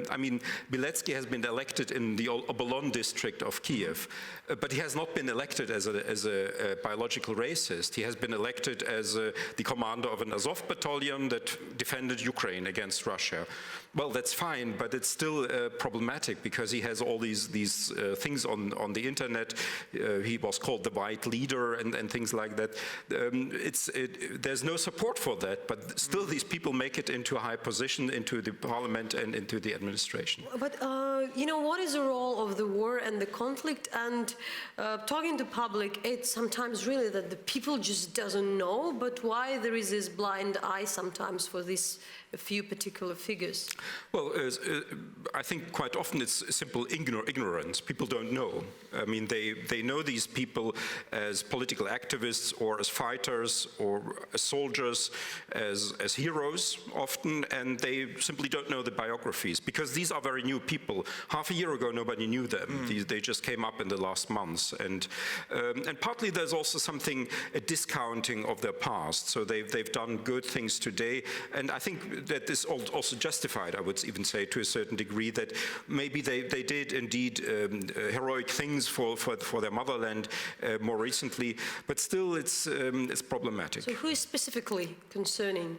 I mean, Bilecki has been elected in the Obolon district of Kyiv, but he has not been elected as a biological racist. He has been elected as the commander of an Azov battalion that defended Ukraine against Russia. Well, that's fine, but it's still problematic, because he has all these things on the internet. He was called the white leader and things like that. There's no support for that, but still these people make it into a high position, into the parliament and into the administration. But, what is the role of the war and the conflict? And talking to public, it's sometimes really that the people just doesn't know, but why there is this blind eye sometimes for this a few particular figures? Well, I think quite often it's simple ignorance. People don't know. I mean, they know these people as political activists or as fighters or as soldiers, as heroes often, and they simply don't know the biographies because these are very new people. Half a year ago, nobody knew them. They just came up in the last months, and partly there's also a discounting of their past. So they've done good things today, and I think that is also justified, I would even say, to a certain degree, that maybe they did indeed heroic things for their motherland more recently, but still it's problematic. So who is specifically concerning?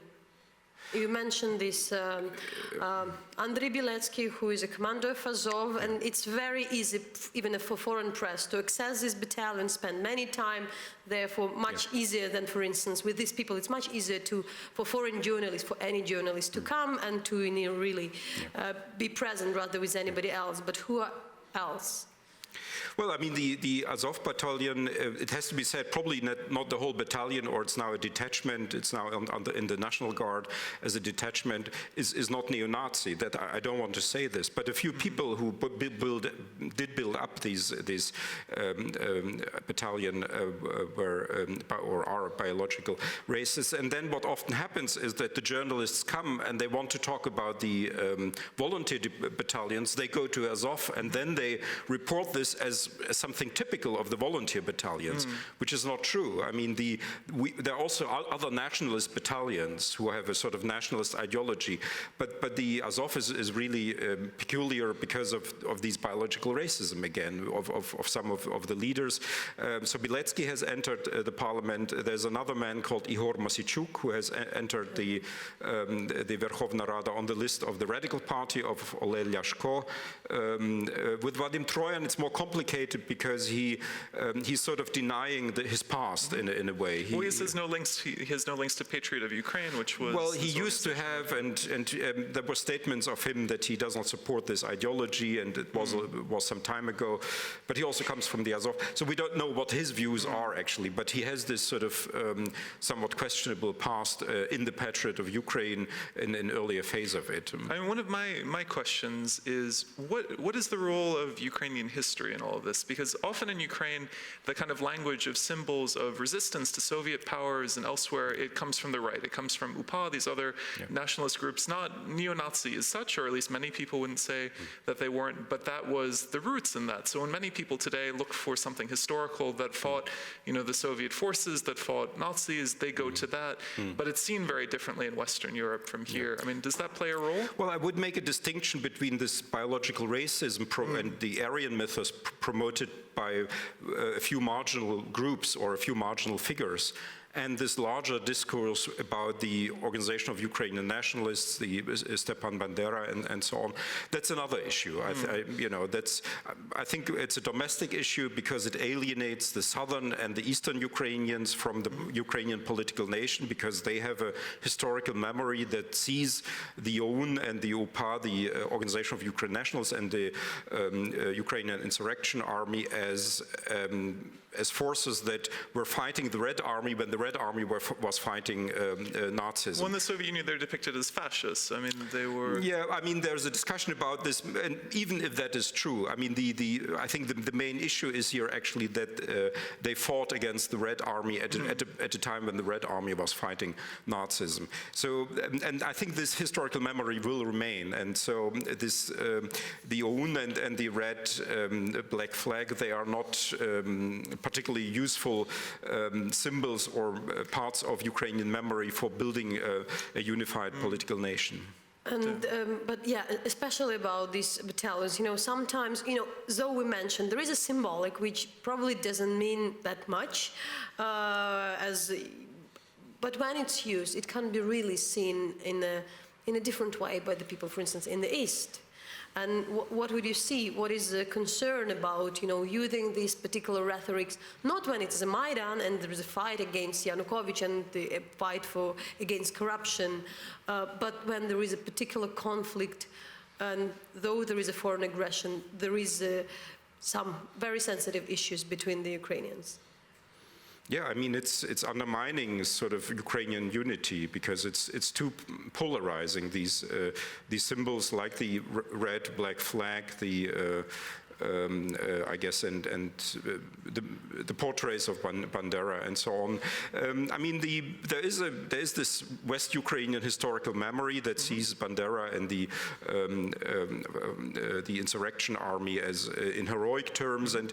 You mentioned this Andriy Bieletsky, who is a commander of Azov, and it's very easy, even for foreign press, to access this battalion, spend many time therefore much easier than, for instance, with these people. It's much easier for foreign journalists, for any journalist to come and to really be present rather with anybody else. But who else? Well, I mean, the Azov battalion, it has to be said, probably not the whole battalion, or it's now a detachment, it's now in the National Guard as a detachment, is not neo-Nazi. That I don't want to say this, but a few people who did build up these battalion or are biological racists. And then what often happens is that the journalists come and they want to talk about the volunteer battalions. They go to Azov and then they report this as something typical of the volunteer battalions, which is not true. I mean, there are also other nationalist battalions who have a sort of nationalist ideology, but the Azov is really peculiar because of these biological racism again, of some of the leaders. So Bieletsky has entered the parliament. There's another man called Ihor Moseichuk who has entered the Verkhovna Rada on the list of the Radical Party of Oleg Lyashko. With Vadim Troyan, it's more complicated because he's sort of denying his past in a way. He has no links to Patriot of Ukraine, which was... Well, he used to have, and there were statements of him that he does not support this ideology, and it was some time ago. But he also comes from the Azov. So we don't know what his views are, actually, but he has this sort of somewhat questionable past in the Patriot of Ukraine in an earlier phase of it. I mean, one of my questions is, what is the role of Ukrainian history in all of this? Because often in Ukraine, the kind of language of symbols of resistance to Soviet powers and elsewhere, it comes from the right. It comes from UPA, these other nationalist groups, not neo-Nazi as such, or at least many people wouldn't say that they weren't, but that was the roots in that. So when many people today look for something historical that fought, the Soviet forces, that fought Nazis, they go to that, but it's seen very differently in Western Europe from here. I mean, does that play a role? Well, I would make a distinction between this biological racism and the Aryan mythos promoted by a few marginal groups or a few marginal figures, and this larger discourse about the organization of Ukrainian nationalists, the Stepan Bandera and so on. That's another issue. I think it's a domestic issue because it alienates the southern and the eastern Ukrainians from the Ukrainian political nation, because they have a historical memory that sees the OUN and the UPA, the Organization of Ukrainian Nationalists, and the Ukrainian Insurrection Army as forces that were fighting the Red Army when the Red Army was fighting Nazism. Well, in the Soviet Union, they're depicted as fascists. I mean, they were... Yeah, I mean, there's a discussion about this, and even if that is true, I mean, I think the main issue is here actually that they fought against the Red Army at a time when the Red Army was fighting Nazism. So, and I think this historical memory will remain, and so this, the OUN and the red black flag, they are not particularly useful symbols or parts of Ukrainian memory for building a unified political nation. And, but yeah, especially about these battalions, sometimes, though we mentioned, there is a symbolic which probably doesn't mean that much, but when it's used, it can be really seen in a different way by the people, for instance, in the East. And what would you see? What is the concern about, using these particular rhetorics, not when it's a Maidan and there is a fight against Yanukovych and the fight against corruption, but when there is a particular conflict, and though there is a foreign aggression, there is some very sensitive issues between the Ukrainians. Yeah, I mean, it's undermining sort of Ukrainian unity because it's too polarizing. These symbols like the red black flag, I guess, and the portraits of Bandera and so on. I mean, there is this West Ukrainian historical memory that sees Bandera and the insurrection army as in heroic terms, and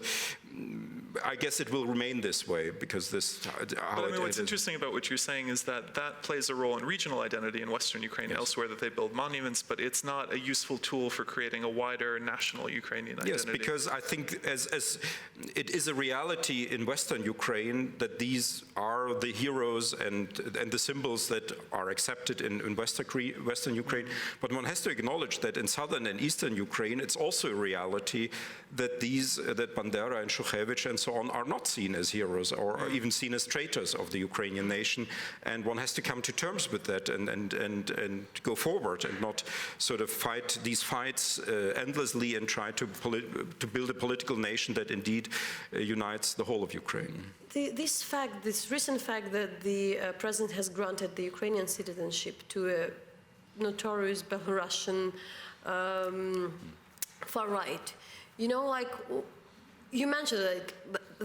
I guess it will remain this way because this. But I mean, what's interesting about what you're saying is that that plays a role in regional identity in Western Ukraine, elsewhere that they build monuments, but it's not a useful tool for creating a wider national Ukrainian identity. Yes, because I think as it is a reality in Western Ukraine that these are the heroes and the symbols that are accepted in Western Ukraine, but one has to acknowledge that in southern and eastern Ukraine, it's also a reality that that Bandera and Shukhevich and so on are not seen as heroes or even seen as traitors of the Ukrainian nation, and one has to come to terms with that and go forward and not sort of fight these fights endlessly and try to build a political nation that indeed unites the whole of Ukraine. This recent fact that the president has granted the Ukrainian citizenship to a notorious Belarusian far right, you know, like you mentioned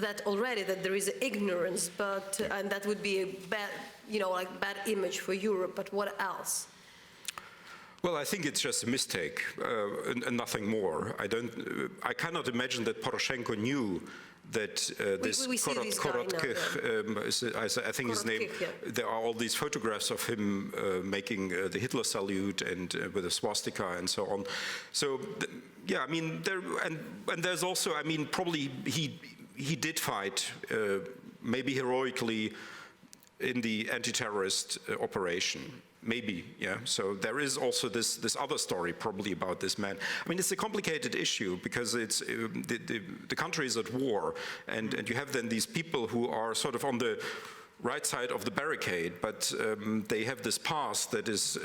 that already, that there is ignorance, but and that would be a bad, you know, like bad image for Europe. But what else? Well, I think it's just a mistake and nothing more. I cannot imagine that Poroshenko knew that this Korotkych, I think his name, there are all these photographs of him making the Hitler salute and with a swastika and so on. So, yeah, I mean, and there's also, I mean, probably he did fight, maybe heroically, in the anti-terrorist operation. Maybe, yeah. So there is also this other story probably about this man. I mean, it's a complicated issue because it's the country is at war, and you have then these people who are sort of on the right side of the barricade, but they have this past that is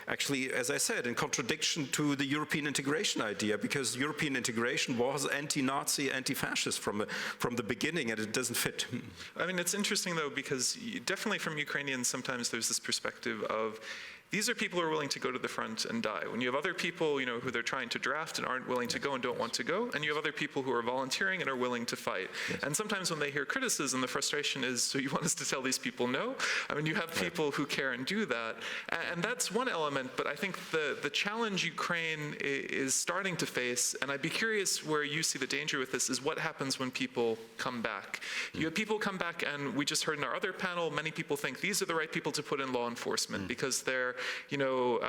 actually, as I said, in contradiction to the European integration idea, because European integration was anti-Nazi, anti-fascist from the beginning, and it doesn't fit. I mean, it's interesting, though, because definitely from Ukrainians, sometimes there's this perspective of these are people who are willing to go to the front and die. When you have other people, you know, who they're trying to draft and aren't willing to go and don't want to go, and you have other people who are volunteering and are willing to fight. Yes. And sometimes when they hear criticism, the frustration is, so you want us to tell these people no? I mean, you have people who care and do that. And that's one element, but I think the challenge Ukraine is starting to face, and I'd be curious where you see the danger with this, is what happens when people come back. You have people come back, and we just heard in our other panel, many people think these are the right people to put in law enforcement because they're, you know,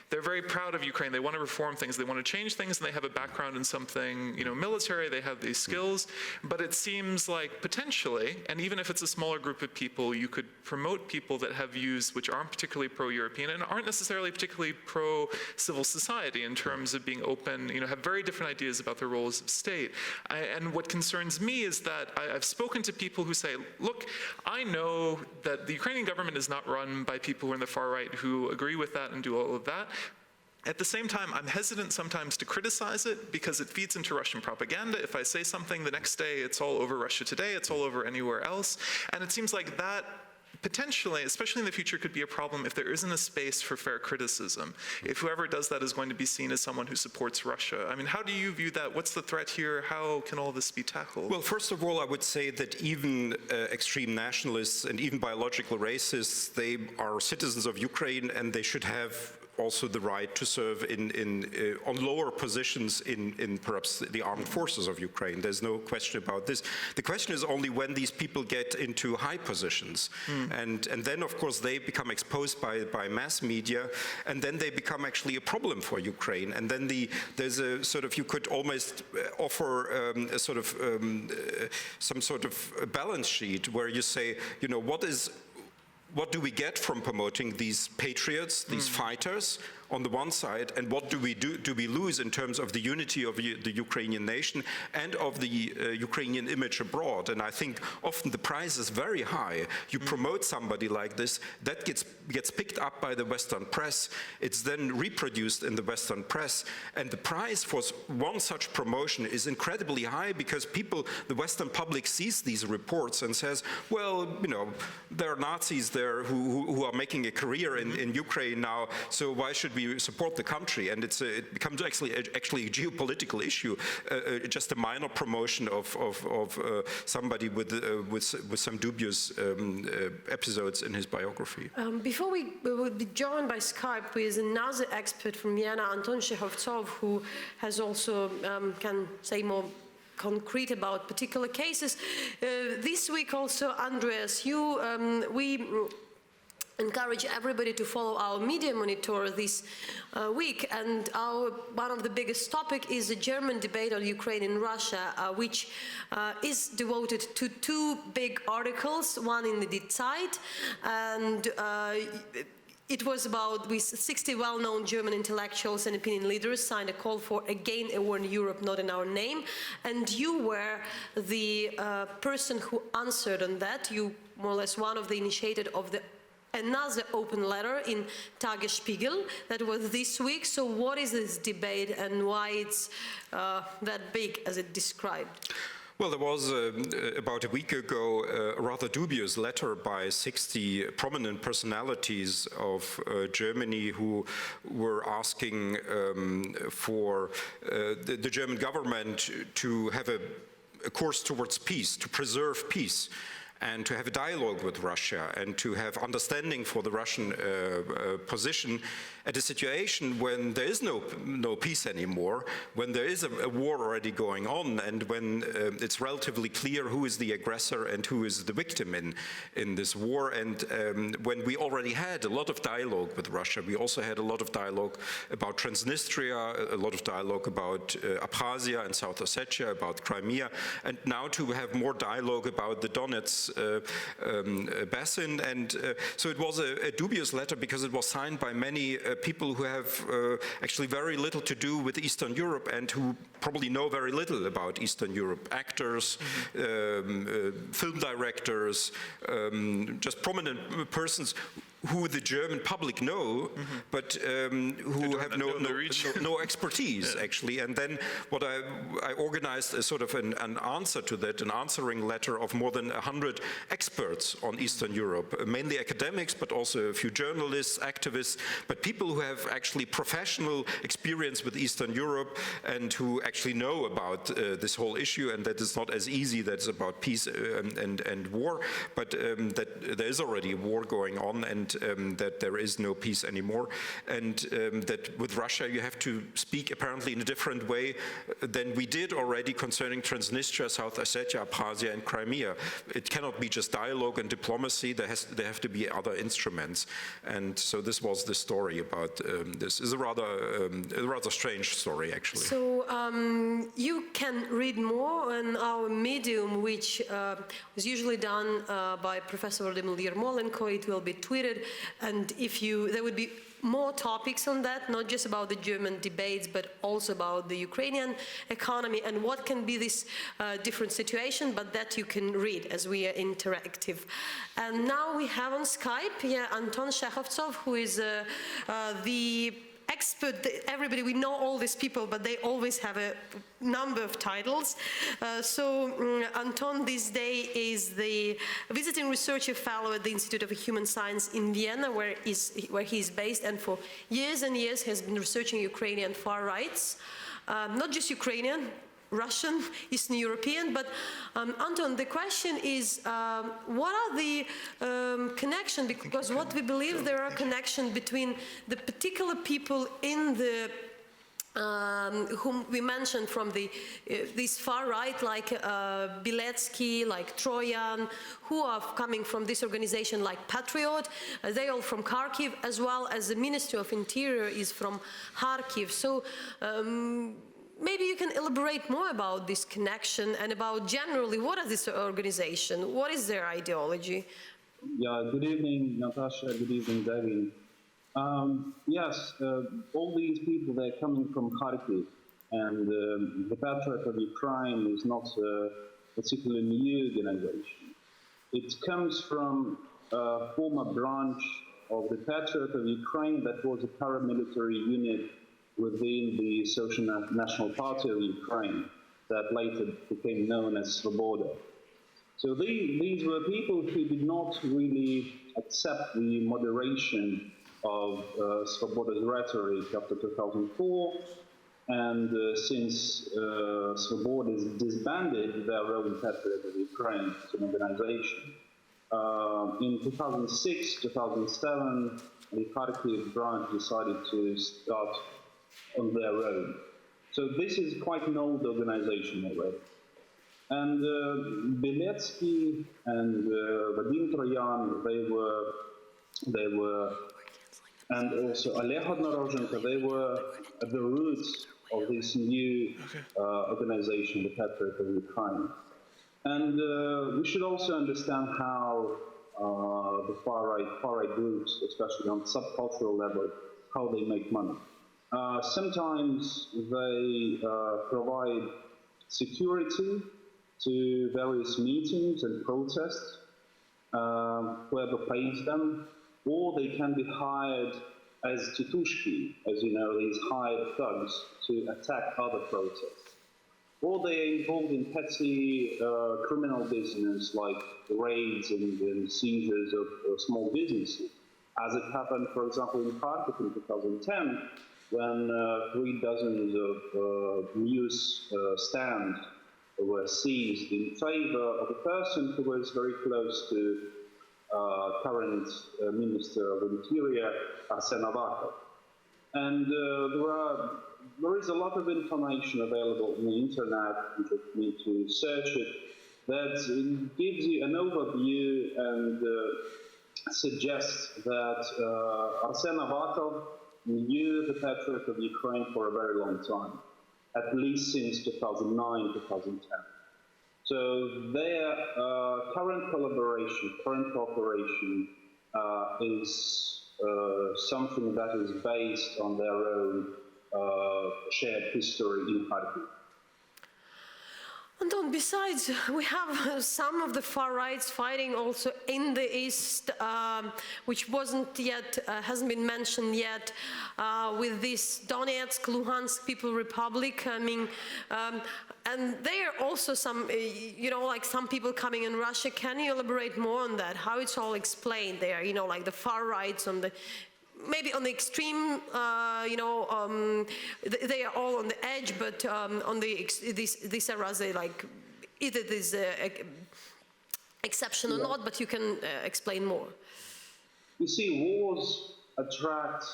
they're very proud of Ukraine. They want to reform things. They want to change things, and they have a background in something, you know, military. They have these skills. But it seems like potentially, and even if it's a smaller group of people, you could promote people that have views which aren't particularly pro-European and aren't necessarily particularly pro-civil society in terms of being open, you know, have very different ideas about the roles of state. And what concerns me is that I've spoken to people who say, look, I know that the Ukrainian government is not run by people who are in the far right who agree with that and do all of that. At the same time, I'm hesitant sometimes to criticize it because it feeds into Russian propaganda. If I say something, the next day it's all over Russia Today, it's all over anywhere else. And it seems like that potentially, especially in the future, could be a problem if there isn't a space for fair criticism. If whoever does that is going to be seen as someone who supports Russia. I mean, how do you view that? What's the threat here? How can all this be tackled? Well, first of all, I would say that even extreme nationalists and even biological racists, they are citizens of Ukraine, and they should have also the right to serve on lower positions in perhaps the armed forces of Ukraine. There's no question about this. The question is only when these people get into high positions. And then, of course, they become exposed by mass media, and then they become actually a problem for Ukraine. And then there's a sort of, you could almost offer some sort of balance sheet where you say, you know, what do we get from promoting these patriots, these fighters, on the one side, and what do we lose in terms of the unity of the Ukrainian nation and of the Ukrainian image abroad. And I think often the price is very high. You promote somebody like this, that gets picked up by the Western press, it's then reproduced in the Western press, and the price for one such promotion is incredibly high because the Western public sees these reports and says, well, you know, there are Nazis there who are making a career in Ukraine now, so why should we support the country? And it becomes actually a geopolitical issue, just a minor promotion of somebody with some dubious episodes in his biography. Before we will be joined by Skype with another expert from Vienna, Anton Shekhovtsov, who has also can say more concrete about particular cases. This week also, Andreas, we encourage everybody to follow our media monitor this week, and one of the biggest topic is the German debate on Ukraine and Russia, which is devoted to two big articles, one in the Die Zeit, and it was about with 60 well-known German intellectuals and opinion leaders signed a call for again a war in Europe, not in our name. And you were the person who answered on that. You more or less one of the initiated of another open letter in Tagesspiegel that was this week. So what is this debate and why it's that big as it described? Well, there was about a week ago a rather dubious letter by 60 prominent personalities of Germany who were asking for the German government to have a course towards peace, to preserve peace, and to have a dialogue with Russia and to have understanding for the Russian position at a situation when there is no peace anymore, when there is a war already going on, and when it's relatively clear who is the aggressor and who is the victim in this war, and when we already had a lot of dialogue with Russia. We also had a lot of dialogue about Transnistria, a lot of dialogue about Abkhazia and South Ossetia, about Crimea, and now to have more dialogue about the Donetsk basin. And so it was a dubious letter because it was signed by many people who have actually very little to do with Eastern Europe and who probably know very little about Eastern Europe. Actors, film directors, just prominent persons who the German public know, but who have no expertise, actually. And then what I organized a sort of an answer to that, an answering letter of more than 100 experts on Eastern Europe, mainly academics, but also a few journalists, activists, but people who have actually professional experience with Eastern Europe and who actually know about this whole issue, and that it's not as easy that it's about peace and war, but that there is already a war going on, and that there is no peace anymore, and that with Russia you have to speak apparently in a different way than we did already concerning Transnistria, South Ossetia, Abkhazia and Crimea. It cannot be just dialogue and diplomacy, there have to be other instruments. And so this was the story about this. Is a rather strange story, actually. So you can read more on our Medium, which was usually done by Professor Vladimir Yermolenko. It will be tweeted, and there would be more topics on that, not just about the German debates, but also about the Ukrainian economy and what can be this different situation, but that you can read as we are interactive. And now we have on Skype Anton Shekhovtsov, who is the expert. Everybody, we know all these people, but they always have a number of titles. Anton this day is the visiting researcher fellow at the Institute of Human Science in Vienna, where he is based, and for years and years has been researching Ukrainian far rights, not just Ukrainian, Russian, Eastern European, but Anton, the question is, what are the connection? Because what we believe there are connections between the particular people in the whom we mentioned from this far right, like Biletsky, like Troyan, who are coming from this organization like Patriot. They all from Kharkiv, as well as the Ministry of Interior is from Kharkiv. So maybe you can elaborate more about this connection and about generally what is this organization, what is their ideology? Yeah, good evening, Natasha, good evening, David. Yes, all these people, they're coming from Kharkiv, and the Patriot of Ukraine is not a particularly new organization. It comes from a former branch of the Patriot of Ukraine that was a paramilitary unit within the Social National Party of Ukraine that later became known as Svoboda. So these were people who did not really accept the moderation of Svoboda's rhetoric after 2004, and since Svoboda has disbanded their own Patriot of Ukraine as an organization, in 2006, 2007, the Kharkiv branch decided to start on their own. So this is quite an old organization already. And Beletsky and Vadim Troyan, they were, and also Oleg Odnorozhenko, they were at the roots of this new organization, the Patriot of Ukraine. And we should also understand how the far-right groups, especially on subcultural level, how they make money. Sometimes they provide security to various meetings and protests, whoever pays them, or they can be hired as titushki, as you know, these hired thugs to attack other protests. Or they are involved in petty criminal business like raids and seizures of small businesses, as it happened, for example, in Kharkiv in 2010, when 3 dozens of news stands were seized in favor of a person who was very close to current Minister of Interior, Arsen Avakov. And there is a lot of information available on the internet, you just need to search it, that gives you an overview and suggests that Arsen Avakov knew the Patriot of Ukraine for a very long time, at least since 2009, 2010. So their current collaboration, current cooperation is something that is based on their own shared history in Kharkiv. Anton, besides, we have some of the far rights fighting also in the east, which hasn't been mentioned yet, with this Donetsk, Luhansk People Republic. I mean, and there are also some, like some people coming in Russia. Can you elaborate more on that? How it's all explained there? Like the far rights on the. Maybe on the extreme, they are all on the edge, but on these areas, they like either this exception or not. But you can explain more. You see, wars attract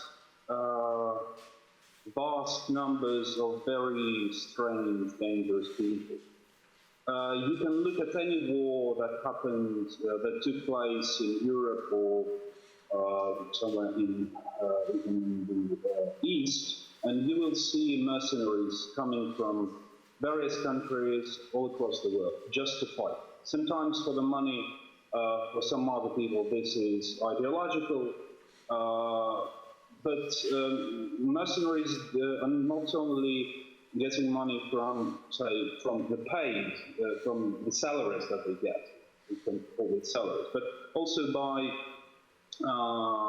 vast numbers of very strange, dangerous people. You can look at any war that happened, that took place in Europe or somewhere in the East, and you will see mercenaries coming from various countries all across the world just to fight. Sometimes for the money, for some other people this is ideological, but mercenaries are not only getting money from, say, from the paid, from the salaries that they get, we can call it salaries, but also by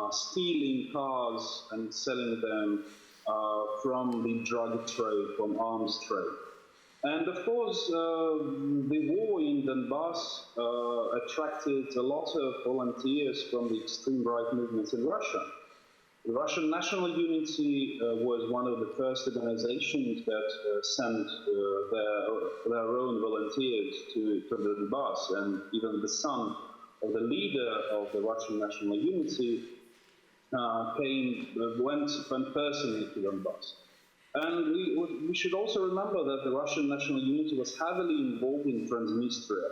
stealing cars and selling them from the drug trade, from arms trade. And of course, the war in Donbass attracted a lot of volunteers from the extreme right movements in Russia. The Russian National Unity was one of the first organizations that sent their own volunteers to the Donbass, and even the son of the leader of the Russian National Unity went personally to Donbass. And we should also remember that the Russian National Unity was heavily involved in Transnistria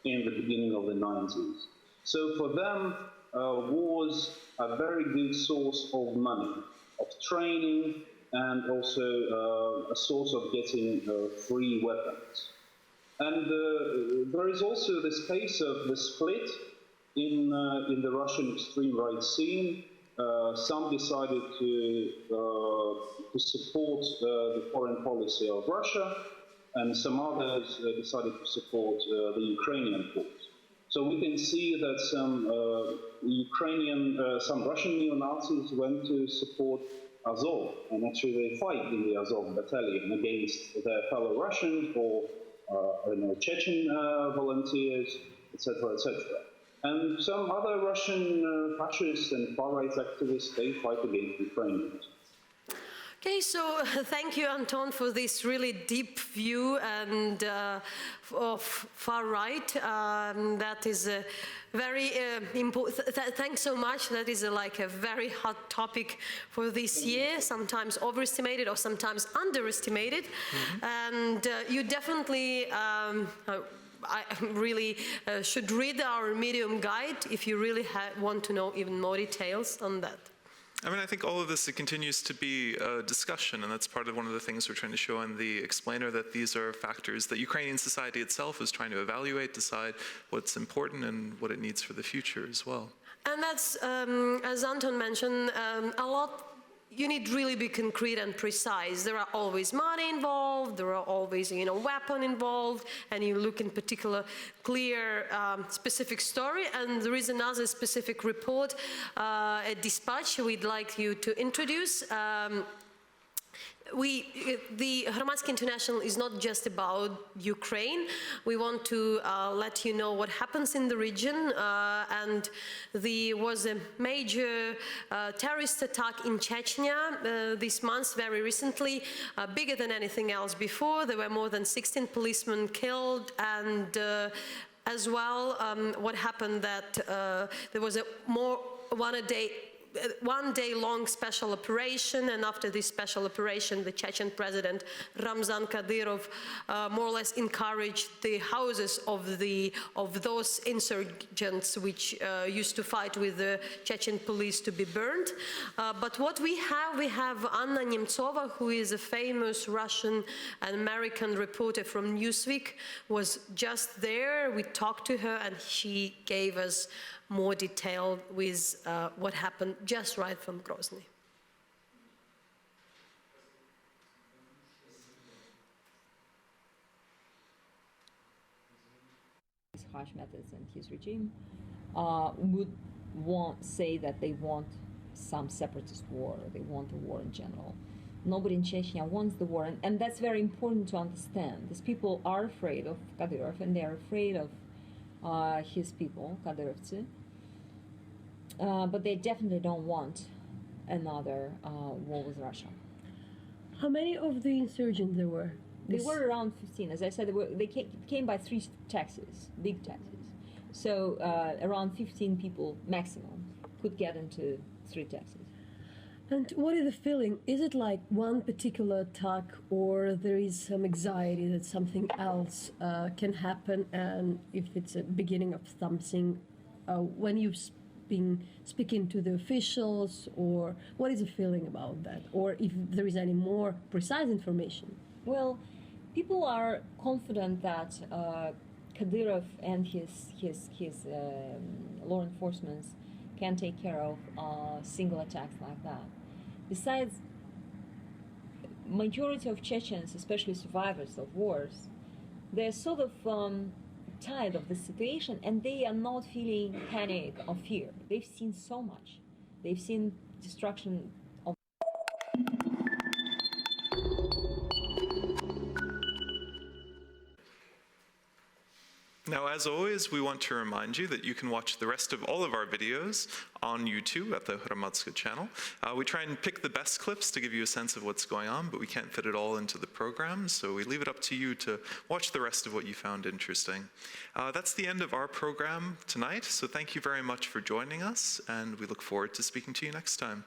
in the beginning of the 90s. So for them, wars are a very good source of money, of training, and also a source of getting free weapons. And there is also this case of the split in the Russian extreme right scene, some decided to support the foreign policy of Russia, and some others decided to support the Ukrainian cause. So we can see that some Russian neo-Nazis went to support Azov, and actually they fight in the Azov battalion against their fellow Russians or Chechen volunteers, etc., etc. And some other Russian fascists and far-right activists, they fight against Ukrainians. Okay, so thank you, Anton, for this really deep view and of far right. That is a very important. Thanks so much. That is like a very hot topic for this year. Sometimes overestimated or sometimes underestimated, and you definitely. I really should read our Medium guide if you really want to know even more details on that. I mean, I think all of this, it continues to be a discussion, and that's part of one of the things we're trying to show in the explainer, that these are factors that Ukrainian society itself is trying to evaluate, decide what's important and what it needs for the future as well. And that's, as Anton mentioned, a lot. You need really be concrete and precise. There are always money involved, there are always, weapon involved, and you look in particular clear, specific story. And there is another specific report, a dispatch we'd like you to introduce. The Hromadske International is not just about Ukraine. We want to let you know what happens in the region. And there was a major terrorist attack in Chechnya this month, very recently, bigger than anything else before. There were more than 16 policemen killed, and as well, what happened that there was a one-day-long special operation, and after this special operation, the Chechen president Ramzan Kadyrov more or less encouraged the houses of those insurgents which used to fight with the Chechen police to be burned. But what we have Anna Nemtsova, who is a famous Russian and American reporter from Newsweek, was just there. We talked to her, and she gave us more detail with what happened just right from Grozny. His harsh methods and his regime would say that they want some separatist war, or they want a war in general. Nobody in Chechnya wants the war, and that's very important to understand. These people are afraid of Kadyrov, and they're afraid of his people, Kadyrovцы. But they definitely don't want another war with Russia. How many of the insurgents there were? They were around 15. As I said, they came by 3 taxis, big taxis. So around 15 people maximum could get into 3 taxis. And what is the feeling? Is it like one particular attack, or there is some anxiety that something else can happen, and if it's a beginning of something, when you've been speaking to the officials, or what is the feeling about that, or if there is any more precise information? Well, people are confident that Kadyrov and his law enforcement can take care of single attacks like that. Besides, majority of Chechens, especially survivors of wars, they're sort of tired of the situation, and they are not feeling panic or fear. They've seen so much. They've seen destruction of. Now, as always, we want to remind you that you can watch the rest of all of our videos on YouTube at the Hromadske channel. We try and pick the best clips to give you a sense of what's going on, but we can't fit it all into the program, so we leave it up to you to watch the rest of what you found interesting. That's the end of our program tonight, so thank you very much for joining us, and we look forward to speaking to you next time.